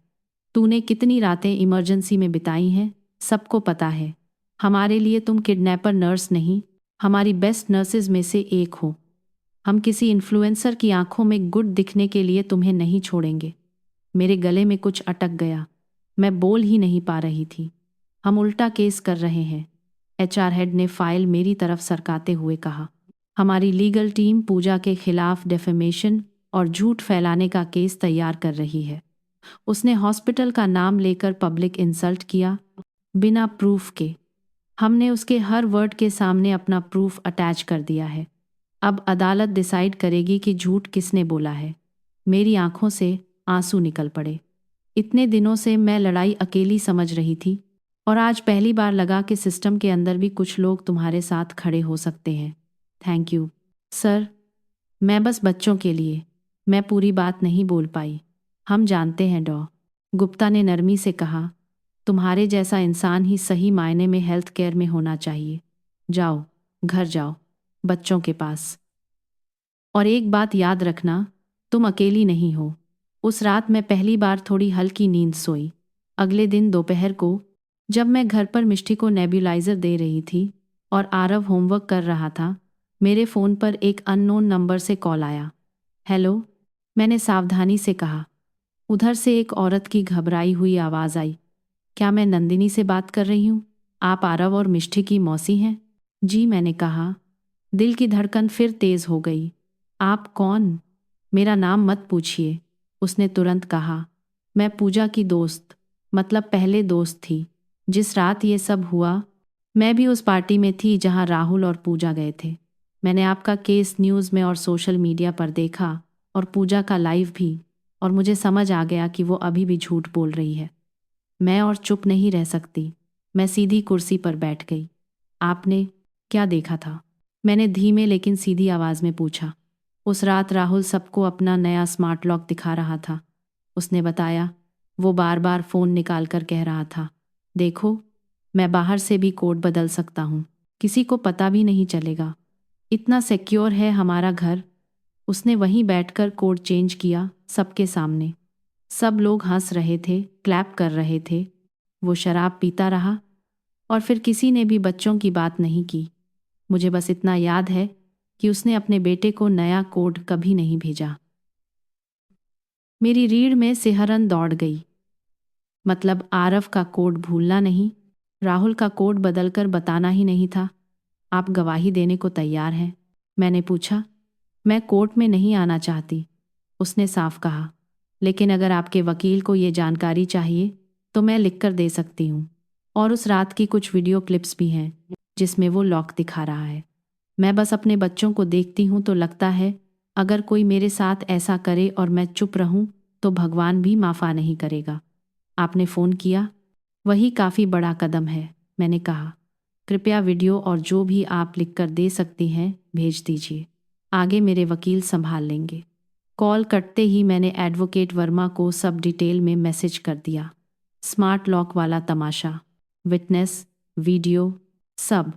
तूने कितनी रातें इमरजेंसी में बिताई हैं, सबको पता है। हमारे लिए तुम किडनैपर नर्स नहीं, हमारी बेस्ट नर्सेज में से एक हो। हम किसी इन्फ्लुएंसर की आंखों में गुड दिखने के लिए तुम्हें नहीं छोड़ेंगे। मेरे गले में कुछ अटक गया, मैं बोल ही नहीं पा रही थी। हम उल्टा केस कर रहे हैं, एचआर हेड ने फाइल मेरी तरफ सरकाते हुए कहा। हमारी लीगल टीम पूजा के खिलाफ डेफेमेशन और झूठ फैलाने का केस तैयार कर रही है। उसने हॉस्पिटल का नाम लेकर पब्लिक इंसल्ट किया, बिना प्रूफ के। हमने उसके हर वर्ड के सामने अपना प्रूफ अटैच कर दिया है। अब अदालत डिसाइड करेगी कि झूठ किसने बोला है। मेरी आंखों से आंसू निकल पड़े। इतने दिनों से मैं लड़ाई अकेली समझ रही थी, और आज पहली बार लगा कि सिस्टम के अंदर भी कुछ लोग तुम्हारे साथ खड़े हो सकते हैं। Thank you sir. मैं बस बच्चों के लिए। मैं पूरी बात नहीं बोल पाई। हम जानते हैं डॉ. गुप्ता ने नरमी से कहा, तुम्हारे जैसा इंसान ही सही मायने में हेल्थ केयर में होना चाहिए। जाओ, घर जाओ, बच्चों के पास। और एक बात याद रखना, तुम अकेली नहीं हो। उस रात मैं पहली बार थोड़ी हल्की नींद सोई। अगले दिन दोपहर को जब मैं घर पर मिष्टी को नेब्यूलाइजर दे रही थी और आरव होमवर्क कर रहा था, मेरे फ़ोन पर एक अननोन नंबर से कॉल आया। हेलो, मैंने सावधानी से कहा। उधर से एक औरत की घबराई हुई आवाज़ आई, क्या मैं नंदिनी से बात कर रही हूँ? आप आरव और मिष्टी की मौसी हैं? जी, मैंने कहा। दिल की धड़कन फिर तेज़ हो गई। आप कौन? मेरा नाम मत पूछिए, उसने तुरंत कहा। मैं पूजा की दोस्त, मतलब पहले दोस्त थी। जिस रात ये सब हुआ, मैं भी उस पार्टी में थी जहां राहुल और पूजा गए थे। मैंने आपका केस न्यूज़ में और सोशल मीडिया पर देखा, और पूजा का लाइव भी, और मुझे समझ आ गया कि वो अभी भी झूठ बोल रही है। मैं और चुप नहीं रह सकती। मैं सीधी कुर्सी पर बैठ गई। आपने क्या देखा था? मैंने धीमे लेकिन सीधी आवाज़ में पूछा। उस रात राहुल सबको अपना नया स्मार्ट लॉक दिखा रहा था। उसने बताया। वो बार बार फ़ोन निकाल कर कह रहा था, देखो, मैं बाहर से भी कोड बदल सकता हूँ, किसी को पता भी नहीं चलेगा। इतना सिक्योर है हमारा घर। उसने वहीं बैठकर कोड चेंज किया, सबके सामने। सब लोग हंस रहे थे, क्लैप कर रहे थे। वो शराब पीता रहा, और फिर किसी ने भी बच्चों की बात नहीं की। मुझे बस इतना याद है कि उसने अपने बेटे को नया कोड कभी नहीं भेजा। मेरी रीढ़ में सिहरन दौड़ गई। मतलब आरव का कोड भूलना नहीं, राहुल का कोड बदलकर बताना ही नहीं था। आप गवाही देने को तैयार हैं? मैंने पूछा। मैं कोर्ट में नहीं आना चाहती, उसने साफ कहा। लेकिन अगर आपके वकील को ये जानकारी चाहिए तो मैं लिखकर दे सकती हूँ। और उस रात की कुछ वीडियो क्लिप्स भी हैं जिसमें वो लॉक दिखा रहा है। मैं बस अपने बच्चों को देखती हूँ तो लगता है अगर कोई मेरे साथ ऐसा करे और मैं चुप रहूँ तो भगवान भी माफ़ा नहीं करेगा। आपने फ़ोन किया, वही काफ़ी बड़ा कदम है, मैंने कहा। कृपया वीडियो और जो भी आप लिखकर दे सकती हैं भेज दीजिए। आगे मेरे वकील संभाल लेंगे। कॉल कटते ही मैंने एडवोकेट वर्मा को सब डिटेल में मैसेज कर दिया। स्मार्ट लॉक वाला तमाशा, विटनेस, वीडियो, सब।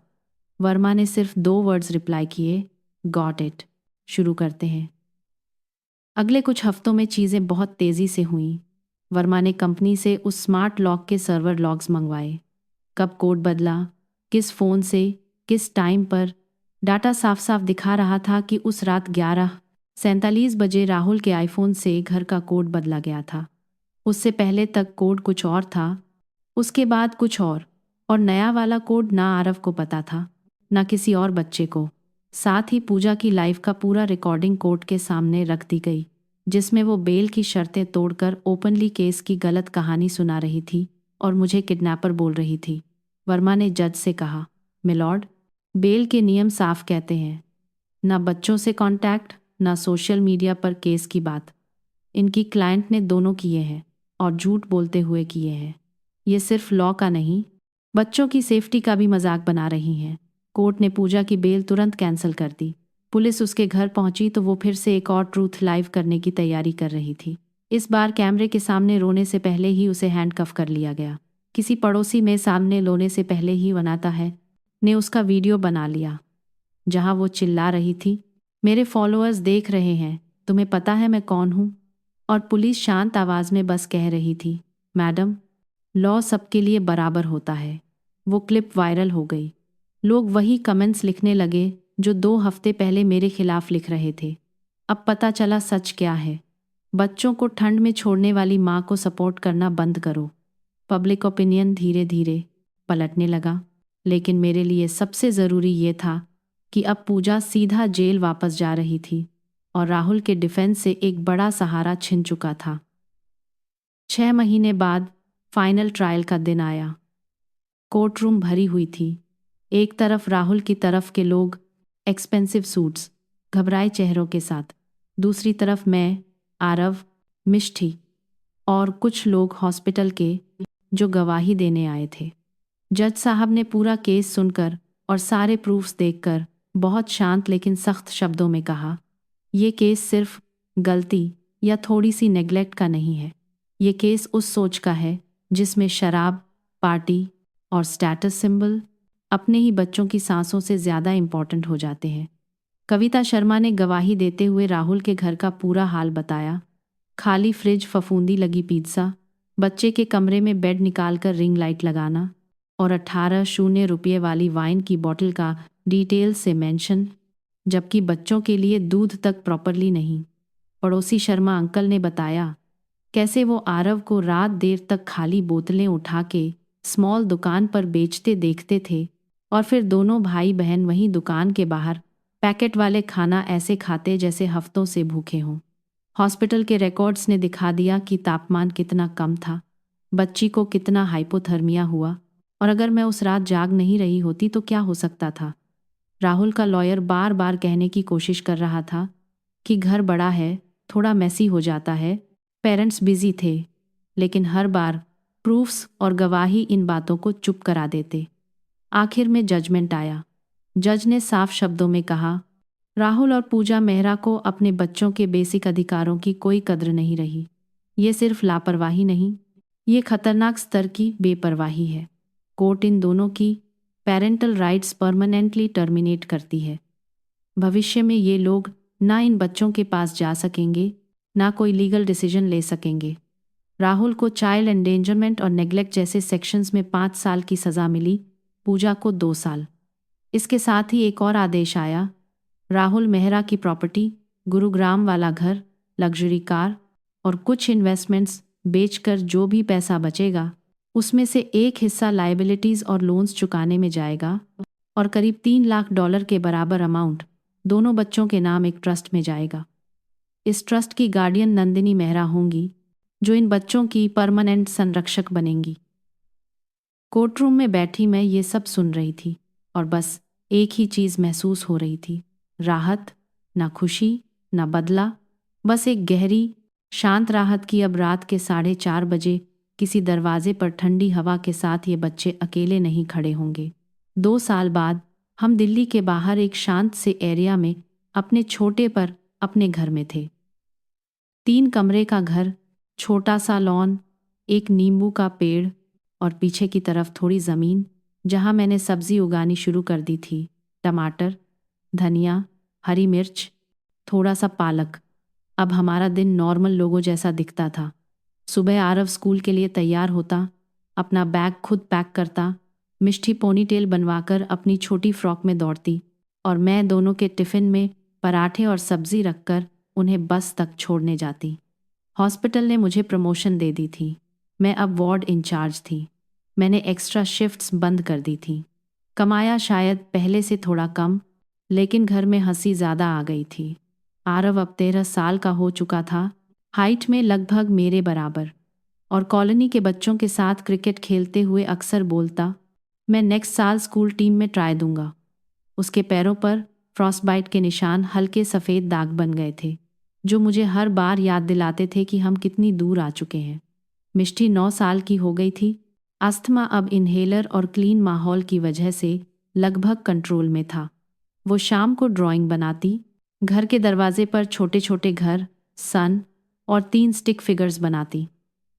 वर्मा ने सिर्फ 2 वर्ड्स रिप्लाई किए, गॉट इट। शुरू करते हैं। अगले कुछ हफ्तों में चीज़ें बहुत तेज़ी से हुईं। वर्मा ने कंपनी से उस स्मार्ट लॉक के सर्वर लॉग्स मंगवाए। कब कोड बदला, किस फ़ोन से, किस टाइम पर। डाटा साफ साफ दिखा रहा था कि उस रात 11:47 बजे राहुल के आईफोन से घर का कोड बदला गया था। उससे पहले तक कोड कुछ और था, उसके बाद कुछ और नया वाला कोड ना आरव को पता था, ना किसी और बच्चे को। साथ ही पूजा की लाइफ का पूरा रिकॉर्डिंग कोर्ट के सामने रख दी गई, जिसमें वो बेल की शर्तें तोड़कर ओपनली केस की गलत कहानी सुना रही थी और मुझे किडनैपर बोल रही थी। वर्मा ने जज से कहा, मिलॉर्ड, बेल के नियम साफ कहते हैं, ना बच्चों से कांटेक्ट, ना सोशल मीडिया पर केस की बात। इनकी क्लाइंट ने दोनों किए हैं और झूठ बोलते हुए किए हैं। ये सिर्फ लॉ का नहीं, बच्चों की सेफ्टी का भी मजाक बना रही हैं। कोर्ट ने पूजा की बेल तुरंत कैंसिल कर दी। पुलिस उसके घर पहुंची तो वो फिर से एक और ट्रूथ लाइव करने की तैयारी कर रही थी। इस बार कैमरे के सामने रोने से पहले ही उसे हैंडकफ कर लिया गया। किसी पड़ोसी में सामने लोने से पहले ही बनाता है ने उसका वीडियो बना लिया, जहां वो चिल्ला रही थी, मेरे फॉलोअर्स देख रहे हैं, तुम्हें पता है मैं कौन हूं? और पुलिस शांत आवाज में बस कह रही थी, मैडम, लॉ सबके लिए बराबर होता है। वो क्लिप वायरल हो गई। लोग वही कमेंट्स लिखने लगे जो 2 हफ्ते पहले मेरे खिलाफ लिख रहे थे। अब पता चला सच क्या है। बच्चों को ठंड में छोड़ने वाली माँ को सपोर्ट करना बंद करो। पब्लिक ओपिनियन धीरे धीरे पलटने लगा, लेकिन मेरे लिए सबसे ज़रूरी ये था कि अब पूजा सीधा जेल वापस जा रही थी और राहुल के डिफेंस से एक बड़ा सहारा छिन चुका था। 6 महीने बाद फाइनल ट्रायल का दिन आया। कोर्ट रूम भरी हुई थी। एक तरफ राहुल की तरफ के लोग एक्सपेंसिव सूट्स, घबराए चेहरों के साथ। दूसरी तरफ मैं, आरव, मिष्ठी और कुछ लोग हॉस्पिटल के जो गवाही देने आए थे। जज साहब ने पूरा केस सुनकर और सारे प्रूफ्स देखकर बहुत शांत लेकिन सख्त शब्दों में कहा, ये केस सिर्फ गलती या थोड़ी सी नेग्लेक्ट का नहीं है। ये केस उस सोच का है जिसमें शराब, पार्टी और स्टेटस सिंबल अपने ही बच्चों की सांसों से ज़्यादा इम्पॉर्टेंट हो जाते हैं। कविता शर्मा ने गवाही देते हुए राहुल के घर का पूरा हाल बताया। खाली फ्रिज, फफूंदी लगी पिज्ज़ा, बच्चे के कमरे में बेड निकालकर रिंग लाइट लगाना और 18,000 वाली वाइन की बोतल का डिटेल से मेंशन, जबकि बच्चों के लिए दूध तक प्रॉपरली नहीं। पड़ोसी शर्मा अंकल ने बताया कैसे वो आरव को रात देर तक खाली बोतलें उठा के स्मॉल दुकान पर बेचते देखते थे और फिर दोनों भाई बहन वहीं दुकान के बाहर पैकेट वाले खाना ऐसे खाते जैसे हफ्तों से भूखे हों। हॉस्पिटल के रिकॉर्ड्स ने दिखा दिया कि तापमान कितना कम था, बच्ची को कितना हाइपोथर्मिया हुआ, और अगर मैं उस रात जाग नहीं रही होती तो क्या हो सकता था। राहुल का लॉयर बार बार कहने की कोशिश कर रहा था कि घर बड़ा है, थोड़ा मैसी हो जाता है, पेरेंट्स बिजी थे, लेकिन हर बार प्रूफ्स और गवाही इन बातों को चुप करा देते। आखिर में जजमेंट आया। जज ने साफ शब्दों में कहा, राहुल और पूजा मेहरा को अपने बच्चों के बेसिक अधिकारों की कोई कद्र नहीं रही। ये सिर्फ लापरवाही नहीं, ये खतरनाक स्तर की बेपरवाही है। कोर्ट इन दोनों की पेरेंटल राइट्स परमानेंटली टर्मिनेट करती है। भविष्य में ये लोग ना इन बच्चों के पास जा सकेंगे, ना कोई लीगल डिसीजन ले सकेंगे। राहुल को चाइल्ड एंडेंजरमेंट और नेग्लेक्ट जैसे सेक्शंस में 5 साल की सज़ा मिली, पूजा को 2 साल। इसके साथ ही एक और आदेश आया, राहुल मेहरा की प्रॉपर्टी, गुरुग्राम वाला घर, लग्जरी कार और कुछ इन्वेस्टमेंट्स बेचकर जो भी पैसा बचेगा उसमें से एक हिस्सा लायबिलिटीज़ और लोन्स चुकाने में जाएगा और करीब $3 लाख के बराबर अमाउंट दोनों बच्चों के नाम एक ट्रस्ट में जाएगा। इस ट्रस्ट की गार्डियन नंदिनी मेहरा होंगी, जो इन बच्चों की परमानेंट संरक्षक बनेंगी। कोर्टरूम में बैठी मैं ये सब सुन रही थी और बस एक ही चीज़ महसूस हो रही थी, राहत, ना खुशी, ना बदला, बस एक गहरी शांत राहत की अब रात के 4:30 बजे किसी दरवाजे पर ठंडी हवा के साथ ये बच्चे अकेले नहीं खड़े होंगे। 2 साल बाद हम दिल्ली के बाहर एक शांत से एरिया में अपने छोटे पर अपने घर में थे। 3 कमरे का घर, छोटा सा लॉन, एक नींबू का पेड़ और पीछे की तरफ थोड़ी ज़मीन जहाँ मैंने सब्ज़ी उगानी शुरू कर दी थी। टमाटर, धनिया, हरी मिर्च, थोड़ा सा पालक। अब हमारा दिन नॉर्मल लोगों जैसा दिखता था। सुबह आरव स्कूल के लिए तैयार होता, अपना बैग खुद पैक करता, मिष्ठी पोनीटेल बनवाकर अपनी छोटी फ्रॉक में दौड़ती और मैं दोनों के टिफ़िन में पराठे और सब्ज़ी रखकर उन्हें बस तक छोड़ने जाती। हॉस्पिटल ने मुझे प्रमोशन दे दी थी। मैं अब वार्ड इंचार्ज थी। मैंने एक्स्ट्रा शिफ्ट्स बंद कर दी थी। कमाया शायद पहले से थोड़ा कम, लेकिन घर में हंसी ज़्यादा आ गई थी। आरव अब 13 साल का हो चुका था, हाइट में लगभग मेरे बराबर, और कॉलोनी के बच्चों के साथ क्रिकेट खेलते हुए अक्सर बोलता, मैं नेक्स्ट साल स्कूल टीम में ट्राई दूंगा। उसके पैरों पर फ्रॉस्टबाइट के निशान हल्के सफ़ेद दाग बन गए थे, जो मुझे हर बार याद दिलाते थे कि हम कितनी दूर आ चुके हैं। मिष्टी 9 साल की हो गई थी। अस्थमा अब इन्हेलर और क्लीन माहौल की वजह से लगभग कंट्रोल में था। वो शाम को ड्राइंग बनाती, घर के दरवाजे पर छोटे छोटे घर, सन और 3 स्टिक फिगर्स बनाती,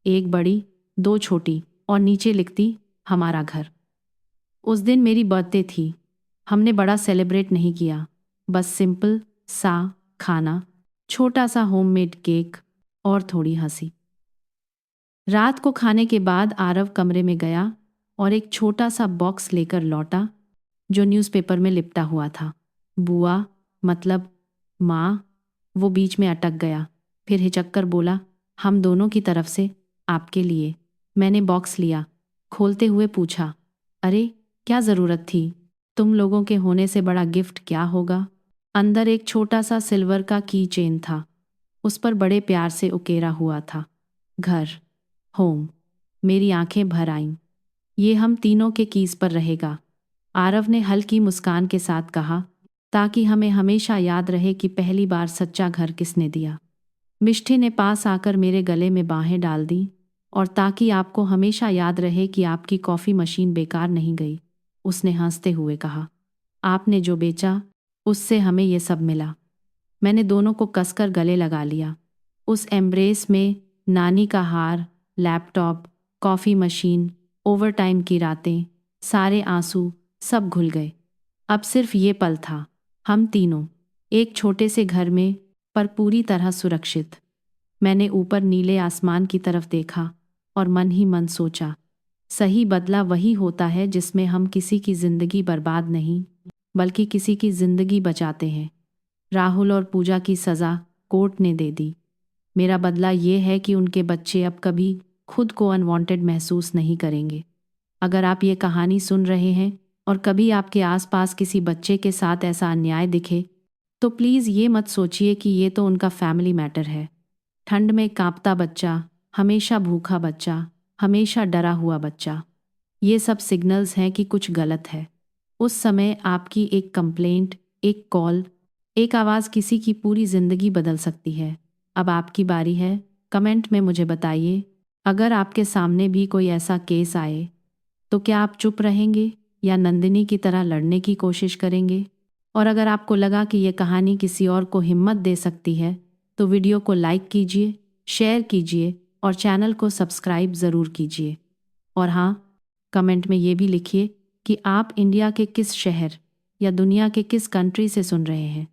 एक बड़ी, 2 छोटी, और नीचे लिखती, हमारा घर। उस दिन मेरी बर्थडे थी। हमने बड़ा सेलिब्रेट नहीं किया, बस सिंपल सा खाना, छोटा सा होममेड केक और थोड़ी हंसी। रात को खाने के बाद आरव कमरे में गया और एक छोटा सा बॉक्स लेकर लौटा जो न्यूज़पेपर में लिपटा हुआ था। बुआ, मतलब माँ, वो बीच में अटक गया, फिर हिचक कर बोला, हम दोनों की तरफ से, आपके लिए। मैंने बॉक्स लिया, खोलते हुए पूछा, अरे क्या ज़रूरत थी? तुम लोगों के होने से बड़ा गिफ्ट क्या होगा? अंदर एक छोटा सा सिल्वर का की चेन था, उस पर बड़े प्यार से उकेरा हुआ था, घर, होम। मेरी आंखें भर आईं। ये हम तीनों के कीज पर रहेगा, आरव ने हल्की मुस्कान के साथ कहा, ताकि हमें हमेशा याद रहे कि पहली बार सच्चा घर किसने दिया। मिष्टी ने पास आकर मेरे गले में बाहें डाल दी, और ताकि आपको हमेशा याद रहे कि आपकी कॉफ़ी मशीन बेकार नहीं गई, उसने हंसते हुए कहा, आपने जो बेचा उससे हमें ये सब मिला। मैंने दोनों को कसकर गले लगा लिया। उस एम्ब्रेस में नानी का हार, लैपटॉप, कॉफ़ी मशीन, ओवरटाइम की रातें, सारे आंसू, सब घुल गए। अब सिर्फ ये पल था, हम तीनों एक छोटे से घर में, पर पूरी तरह सुरक्षित। मैंने ऊपर नीले आसमान की तरफ देखा और मन ही मन सोचा, सही बदला वही होता है जिसमें हम किसी की जिंदगी बर्बाद नहीं, बल्कि किसी की जिंदगी बचाते हैं। राहुल और पूजा की सज़ा कोर्ट ने दे दी। मेरा बदला ये है कि उनके बच्चे अब कभी खुद को अनवांटेड महसूस नहीं करेंगे। अगर आप ये कहानी सुन रहे हैं और कभी आपके आसपास किसी बच्चे के साथ ऐसा अन्याय दिखे, तो प्लीज़ ये मत सोचिए कि ये तो उनका फैमिली मैटर है। ठंड में कांपता बच्चा, हमेशा भूखा बच्चा, हमेशा डरा हुआ बच्चा, ये सब सिग्नल्स हैं कि कुछ गलत है। उस समय आपकी एक कंप्लेंट, एक कॉल, एक आवाज़ किसी की पूरी ज़िंदगी बदल सकती है। अब आपकी बारी है, कमेंट में मुझे बताइए, अगर आपके सामने भी कोई ऐसा केस आए, तो क्या आप चुप रहेंगे या नंदिनी की तरह लड़ने की कोशिश करेंगे? और अगर आपको लगा कि ये कहानी किसी और को हिम्मत दे सकती है, तो वीडियो को लाइक कीजिए, शेयर कीजिए और चैनल को सब्सक्राइब ज़रूर कीजिए। और हाँ, कमेंट में ये भी लिखिए कि आप इंडिया के किस शहर या दुनिया के किस कंट्री से सुन रहे हैं,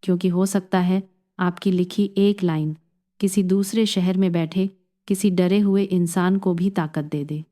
क्योंकि हो सकता है आपकी लिखी एक लाइन किसी दूसरे शहर में बैठे किसी डरे हुए इंसान को भी ताकत दे दे।